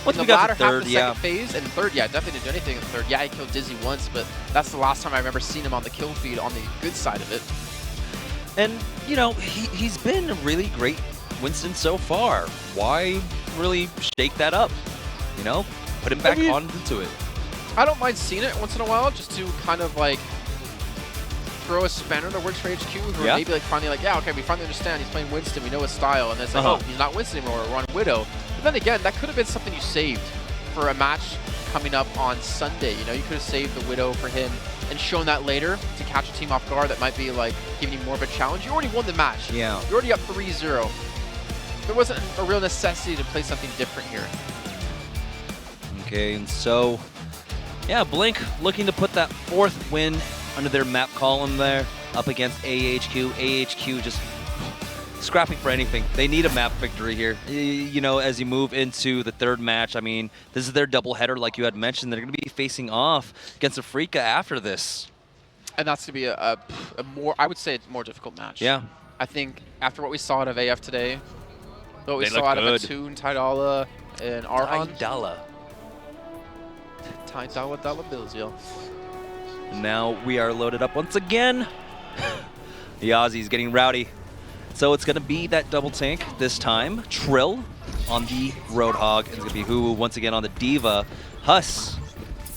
Speaker 1: Once
Speaker 2: in
Speaker 1: we
Speaker 2: the
Speaker 1: got
Speaker 2: latter
Speaker 1: to third,
Speaker 2: half of the second phase, and third, yeah, definitely didn't do anything in third. Yeah, he killed Dizzy once, but that's the last time I remember seeing him on the kill feed on the good side of it.
Speaker 1: And, you know, he's been a really great Winston so far. Why really shake that up? You know, put him back onto it.
Speaker 2: I don't mind seeing it once in a while, just to kind of like throw a spanner that works for HQ, who are maybe like finally like, yeah, okay, we finally understand he's playing Winston, we know his style, and then it's like, oh, he's not Winston anymore, we're on Widow. But then again, that could have been something you saved for a match coming up on Sunday. You know, you could have saved the Widow for him and shown that later to catch a team off guard that might be like giving you more of a challenge. You already won the match.
Speaker 1: Yeah.
Speaker 2: You're already up 3-0. There wasn't a real necessity to play something different here.
Speaker 1: Okay, and so, yeah, Blink looking to put that 4th win under their map column there up against AHQ. AHQ just scrapping for anything. They need a map victory here. You know, as you move into the 3rd match, I mean, this is their doubleheader, like you had mentioned. They're going to be facing off against Afrika after this.
Speaker 2: And that's going to be a more, I would say, a more difficult match.
Speaker 1: Yeah.
Speaker 2: I think after what we saw out of AF today, what we saw out of Atoon, Tidala, and Arhan. Tidala Bills, yo.
Speaker 1: Now we are loaded up once again. The Aussies getting rowdy. So it's going to be that double tank this time. Trill on the Roadhog. It's going to be Huwu once again on the Diva. Huss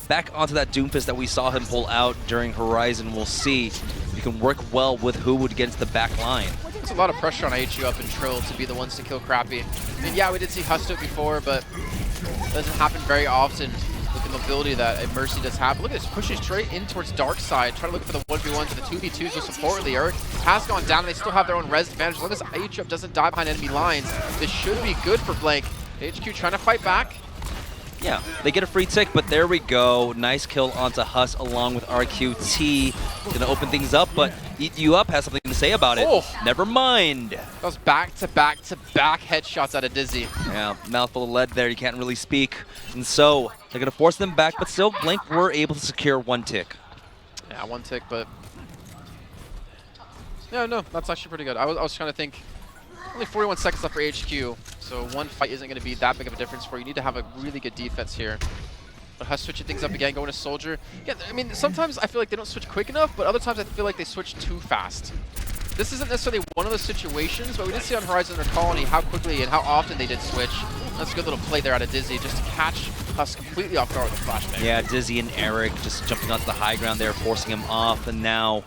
Speaker 1: back onto that Doomfist that we saw him pull out during Horizon. We'll see if you can work well with Huwu to get into the back line.
Speaker 2: It's a lot of pressure on AHQ up and Trill to be the ones to kill Crappy. I mean, yeah, we did see Huss do it before, but it doesn't happen very often with the mobility that a Mercy does have. Look at this, pushes straight in towards Dark Side, trying to look for the 1v1s and the 2v2s most importantly. Eric has gone down, and they still have their own res advantage. As long as AHQ doesn't die behind enemy lines, this should be good for Blank. AHQ trying to fight back.
Speaker 1: Yeah, they get a free tick, but there we go. Nice kill onto Huss along with RQT. Gonna open things up, but Eat You Up has something to say about it.
Speaker 2: Oh.
Speaker 1: Never mind.
Speaker 2: That was back-to-back-to-back headshots out of Dizzy.
Speaker 1: Yeah, mouthful of lead there. You can't really speak. And so they're gonna force them back, but still Blink were able to secure 1 tick.
Speaker 2: Yeah, 1 tick, but yeah, no, that's actually pretty good. I was trying to think. Only 41 seconds left for HQ, so 1 fight isn't going to be that big of a difference for you. You need to have a really good defense here. But Huss switching things up again, going to Soldier. Yeah, I mean, sometimes I feel like they don't switch quick enough, but other times I feel like they switch too fast. This isn't necessarily one of those situations, but we did see on Horizon or Colony how quickly and how often they did switch. That's a good little play there out of Dizzy, just to catch Huss completely off guard with a flashbang.
Speaker 1: Yeah, Dizzy and Eric just jumping onto the high ground there, forcing him off, and now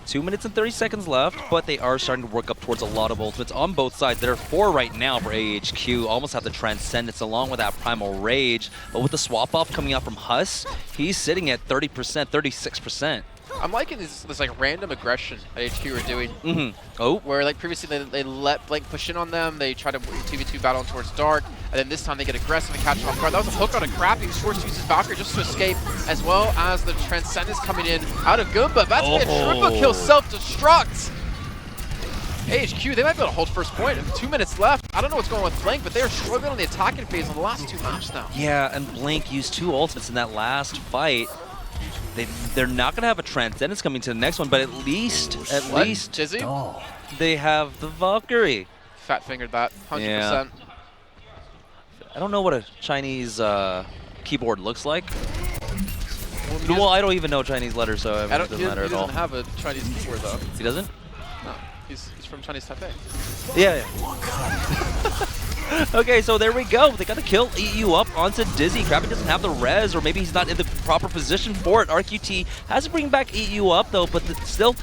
Speaker 1: 2 minutes and 30 seconds left, but they are starting to work up towards a lot of ultimates on both sides. There are 4 right now for AHQ, almost have the Transcendence along with that Primal Rage, but with the swap off coming out from Huss, he's sitting at 30%, 36%.
Speaker 2: I'm liking this like random aggression that HQ are doing.
Speaker 1: Oh,
Speaker 2: where like previously they let Blank push in on them, they try to 2v2 battle towards Dark, and then this time they get aggressive and catch him off guard. That was a hook on a Crappy who's forced to use his Valkyrie just to escape, as well as the Transcendence coming in out of Goomba. That's a triple kill, self-destruct. AHQ, they might be able to hold first point. 2 minutes left. I don't know what's going on with Blank, but they're struggling on the attacking phase on the last 2 maps now.
Speaker 1: Yeah, and Blink used 2 ultimates in that last fight. They're not going to have a Transcendence coming to the next one, but at least
Speaker 2: Dizzy?
Speaker 1: they have the Valkyrie.
Speaker 2: Fat-fingered that, 100%.
Speaker 1: Yeah. I don't know what a Chinese keyboard looks like. Well, I don't even know Chinese letters, so it doesn't matter at all.
Speaker 2: He doesn't have a Chinese keyboard, though.
Speaker 1: He doesn't?
Speaker 2: No, he's from Chinese Taipei.
Speaker 1: Yeah. Okay, so there we go. They got to kill Eat You Up onto Dizzy. Crappy doesn't have the res, or maybe he's not in the proper position for it. RQT has to bring back Eat You Up, though, but still,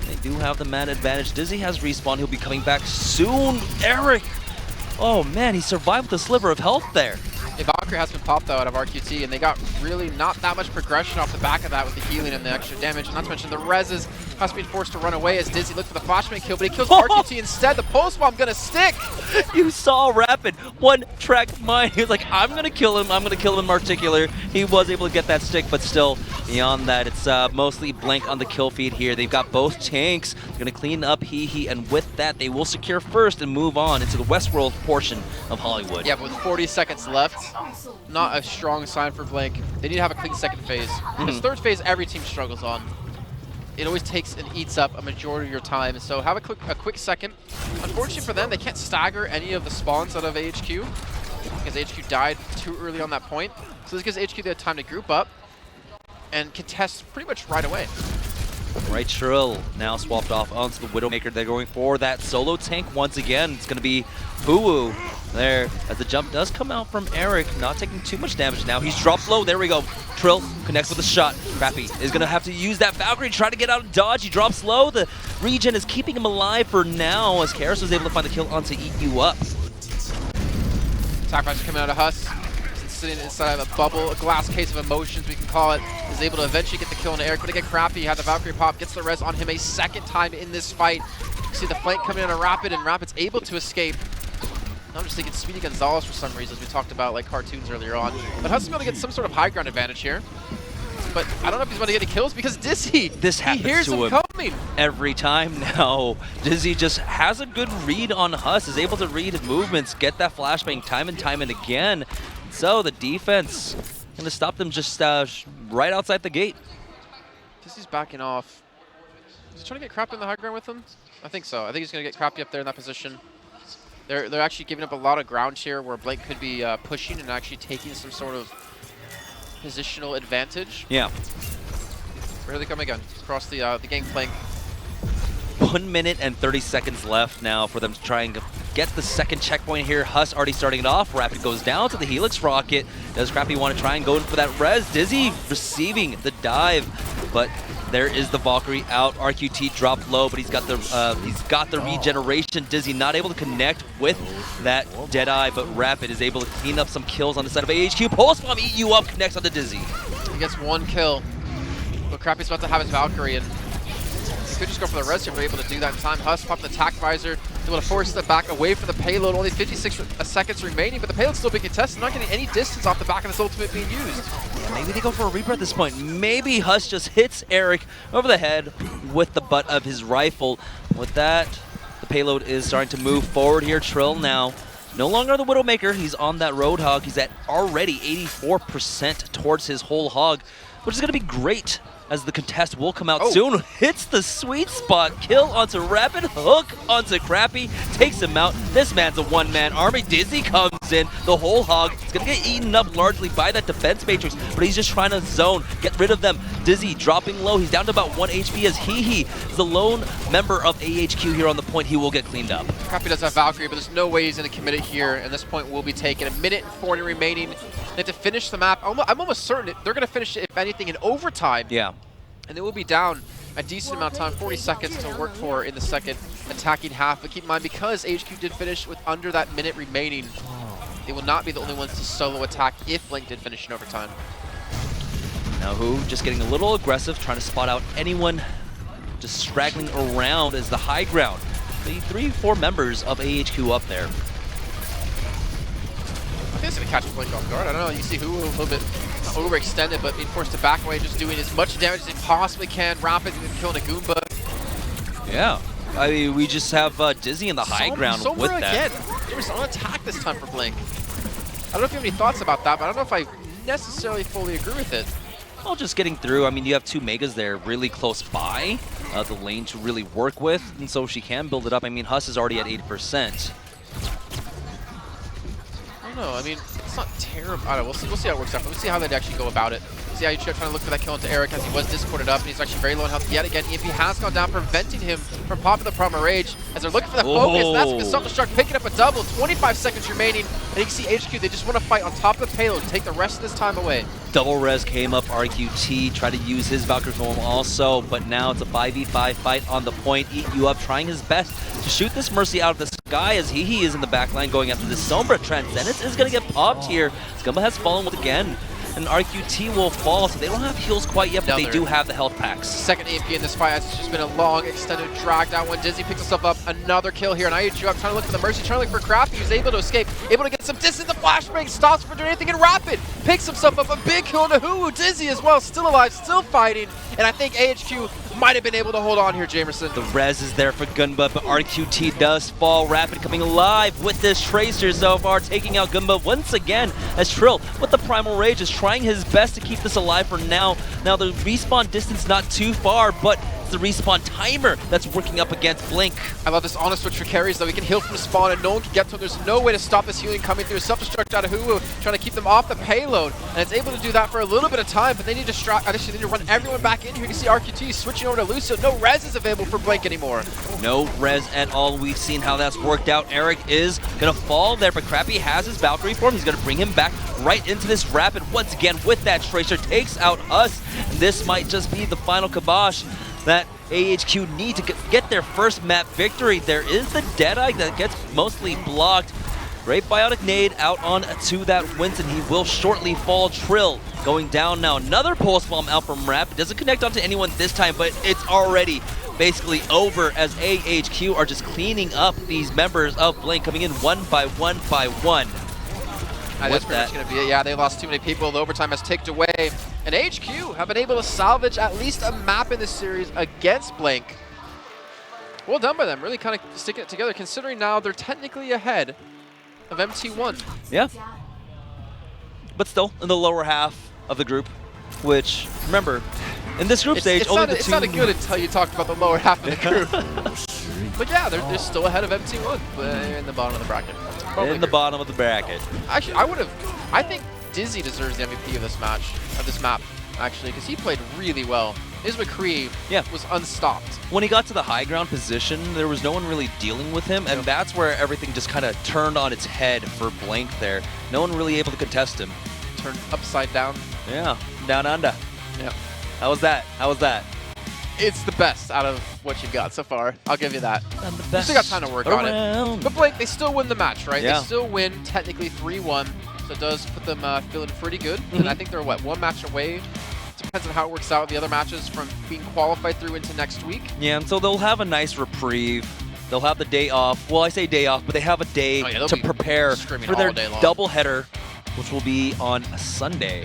Speaker 1: they do have the man advantage. Dizzy has respawn. He'll be coming back soon. Eric! Oh, man, he survived with a sliver of health there.
Speaker 2: A Valkyrie has been popped out of RQT, and they got really not that much progression off the back of that with the healing and the extra damage. And not to mention the reses. Has been forced to run away as Dizzy looked for the flashbang kill, but he kills RQT instead. The post bomb gonna stick.
Speaker 1: You saw Rapid, 1-track mind. He was like, I'm gonna kill him. I'm gonna kill him in particular. He was able to get that stick, but still, beyond that, it's mostly Blank on the kill feed here. They've got both tanks. They're gonna clean up Hee, and with that, they will secure first and move on into the Westworld portion of Hollywood.
Speaker 2: Yeah, but with 40 seconds left, not a strong sign for Blank. They need to have a clean second phase. This third phase, every team struggles on. It always takes and eats up a majority of your time, so have a quick second. Unfortunately for them, they can't stagger any of the spawns out of AHQ because AHQ died too early on that point. So this gives AHQ the time to group up and contest pretty much right away.
Speaker 1: Right, Trill now swapped off onto the Widowmaker. They're going for that solo tank once again. It's going to be Boo there as the jump does come out from Eric, not taking too much damage now. He's dropped low. There we go. Trill connects with a shot. Crappy is going to have to use that Valkyrie, try to get out of dodge. He drops low. The regen is keeping him alive for now as Karis was able to find the kill onto Eat You Up.
Speaker 2: Sacrifice coming out of Huss. Sitting inside of a bubble, a glass case of emotions, we can call it, is able to eventually get the kill on Eric, but again, Crappy had the Valkyrie pop, gets the res on him a second time in this fight. You see the flank coming in on Rapid, and Rapid's able to escape. I'm just thinking Speedy Gonzalez for some reason, as we talked about like cartoons earlier on. But Huss is able to get some sort of high ground advantage here. But I don't know if he's about to get any kills because Dizzy,
Speaker 1: this happens
Speaker 2: he hears
Speaker 1: to
Speaker 2: him coming.
Speaker 1: Every time now. Dizzy just has a good read on Huss, is able to read his movements, get that flashbang time and again. So the defense going to stop them just right outside the gate.
Speaker 2: Dizzy's backing off. Is he trying to get Crappy in the high ground with him? I think so. I think he's going to get Crappy up there in that position. They're actually giving up a lot of ground here where Blake could be pushing and actually taking some sort of positional advantage.
Speaker 1: Yeah.
Speaker 2: Where do they come again? Across the gangplank.
Speaker 1: 1 minute and 30 seconds left now for them to try and get the second checkpoint here. Huss already starting it off. Rapid goes down to the Helix Rocket. Does Crappy want to try and go in for that res? Dizzy receiving the dive, but there is the Valkyrie out. RQT dropped low, but he's got the regeneration. Dizzy not able to connect with that Deadeye, but Rapid is able to clean up some kills on the side of AHQ. Pulse Bomb eat you up, connects onto Dizzy.
Speaker 2: He gets 1 kill, but Crappy's about to have his Valkyrie, and he could just go for the res here, but able to do that in time. Huss popped the attack visor, able to force them back away from the payload. Only 56 seconds remaining, but the payload's still being contested. Not getting any distance off the back of this ultimate being used.
Speaker 1: Maybe they go for a Reaper at this point. Maybe Huss just hits Eric over the head with the butt of his rifle. With that, the payload is starting to move forward here. Trill now no longer the Widowmaker. He's on that Roadhog. He's at already 84% towards his whole hog, which is going to be great, as the contest will come out soon. Hits the sweet spot. Kill onto Rapid. Hook onto Crappy. Takes him out. This man's a one-man army. Dizzy comes in. The whole hog is going to get eaten up largely by that defense matrix, but he's just trying to zone, get rid of them. Dizzy dropping low. He's down to about 1 HP as He is the lone member of AHQ here on the point. He will get cleaned up.
Speaker 2: Crappy does have Valkyrie, but there's no way he's going to commit it here, and this point will be taken. 1 minute and 40 remaining. They have to finish the map. I'm almost certain they're going to finish it, if anything, in overtime.
Speaker 1: Yeah.
Speaker 2: And they will be down a decent amount of time, 40 seconds to work for in the second attacking half. But keep in mind, because HQ did finish with under that minute remaining, they will not be the only ones to solo attack if Blink did finish in overtime.
Speaker 1: Now Who just getting a little aggressive, trying to spot out anyone just straggling around as the high ground. The 3-4 members of AHQ up there.
Speaker 2: I think it's going to catch Blink off guard. I don't know. You see Who a little bit overextended, but being forced to back away, just doing as much damage as he possibly can. Rapid killing a Goomba.
Speaker 1: Yeah. I mean, we just have Dizzy in the high ground with that.
Speaker 2: Again. It was on attack this time for Blink. I don't know if you have any thoughts about that, but I don't know if I necessarily fully agree with it.
Speaker 1: Well, just getting through. I mean, you have 2 Megas there really close by the lane to really work with, and so she can build it up. I mean, Huss is already at 80%.
Speaker 2: I don't know. I mean, it's not terrible. I don't know. We'll see how it works out. Let's see how they'd actually go about it. See how you trying to look for that kill into Eric as he was discorded up, and he's actually very low in health yet again. EMP has gone down, preventing him from popping the Primal Rage as they're looking for the focus. And that's because Self-Destruct picking up a double. 25 seconds remaining, and you can see HQ, they just want to fight on top of the payload and take the rest of this time away.
Speaker 1: Double res came up. RQT tried to use his Valkyrie form also, but now it's a 5v5 fight on the point. Eat you up, trying his best to shoot this Mercy out of the sky as he is in the backline going after the Sombra. Transcendence is going to get popped here. Scumba has fallen with again, and RQT will fall, so they don't have heals quite yet, but they do have the health packs.
Speaker 2: Second EMP in this fight, as it's just been a long, extended, dragged out one. Dizzy picks himself up, another kill here, and IHQ up trying to look for the Mercy, trying to look for Crappy, who's able to escape, able to get some distance. The flashbang stops from doing anything, and Rapid picks himself up a big kill into Hoo. Dizzy as well, still alive, still fighting, and I think AHQ might have been able to hold on here, Jamerson.
Speaker 1: The res is there for Gunba, but RQT does fall. Rapid coming alive with this Tracer so far, taking out Gunba once again, as Trill with the Primal Rage is trying his best to keep this alive for now. Now the respawn distance not too far, but it's the respawn timer that's working up against Blink.
Speaker 2: I love this honest switch for carries, though. He can heal from spawn and no one can get to him. There's no way to stop this healing coming through. Self-destruct out of Hulu, trying to keep them off the payload, and it's able to do that for a little bit of time, but they need to actually need to run everyone back in here. You can see RQT switching over to Lucio. No res is available for Blink anymore.
Speaker 1: No res at all. We've seen how that's worked out. Eric is gonna fall there, but Crappy has his Valkyrie form. He's gonna bring him back right into this Rapid once again with that Tracer. Takes out us, and this might just be the final kibosh that AHQ need to get their first map victory. There is the Deadeye that gets mostly blocked. Great Biotic Nade out on to that Winston. He will shortly fall. Trill going down now. Another Pulse Bomb out from Rap. It doesn't connect onto anyone this time, but it's already basically over as AHQ are just cleaning up these members of Blink, coming in one by one by one.
Speaker 2: That's pretty much going to be it. Yeah, they lost too many people. The overtime has ticked away. And HQ have been able to salvage at least a map in this series against Blink. Well done by them. Really kind of sticking it together, considering now they're technically ahead of MT1.
Speaker 1: Yeah. But still in the lower half of the group, which, remember, in this group stage,
Speaker 2: it's not good until you talk about the lower half of the group. But yeah, they're still ahead of MT1, but in the bottom of the bracket.
Speaker 1: In the bottom of the bracket.
Speaker 2: Actually, I think Dizzy deserves the MVP of this match, of this map, actually, because he played really well. His McCree was unstopped.
Speaker 1: When he got to the high ground position, there was no one really dealing with him, and that's where everything just kind of turned on its head for Blink there. No one really able to contest him.
Speaker 2: Turned upside down.
Speaker 1: Yeah, down under.
Speaker 2: Yeah.
Speaker 1: How was that? How was that?
Speaker 2: It's the best out of what you've got so far. I'll give you that.
Speaker 1: And the
Speaker 2: You
Speaker 1: best
Speaker 2: still got time to work on it.
Speaker 1: around.
Speaker 2: But Blake, they still win the match, right?
Speaker 1: Yeah.
Speaker 2: They still win technically 3-1, so it does put them feeling pretty good. And I think they're, what, one match away? Depends on how it works out with the other matches from being qualified through into next week.
Speaker 1: Yeah, and so they'll have a nice reprieve. They'll have the day off. Well, I say day off, but they have a day
Speaker 2: Oh, yeah, they'll
Speaker 1: to
Speaker 2: be
Speaker 1: prepare
Speaker 2: screaming
Speaker 1: for their
Speaker 2: all day long.
Speaker 1: doubleheader, which will be on a Sunday.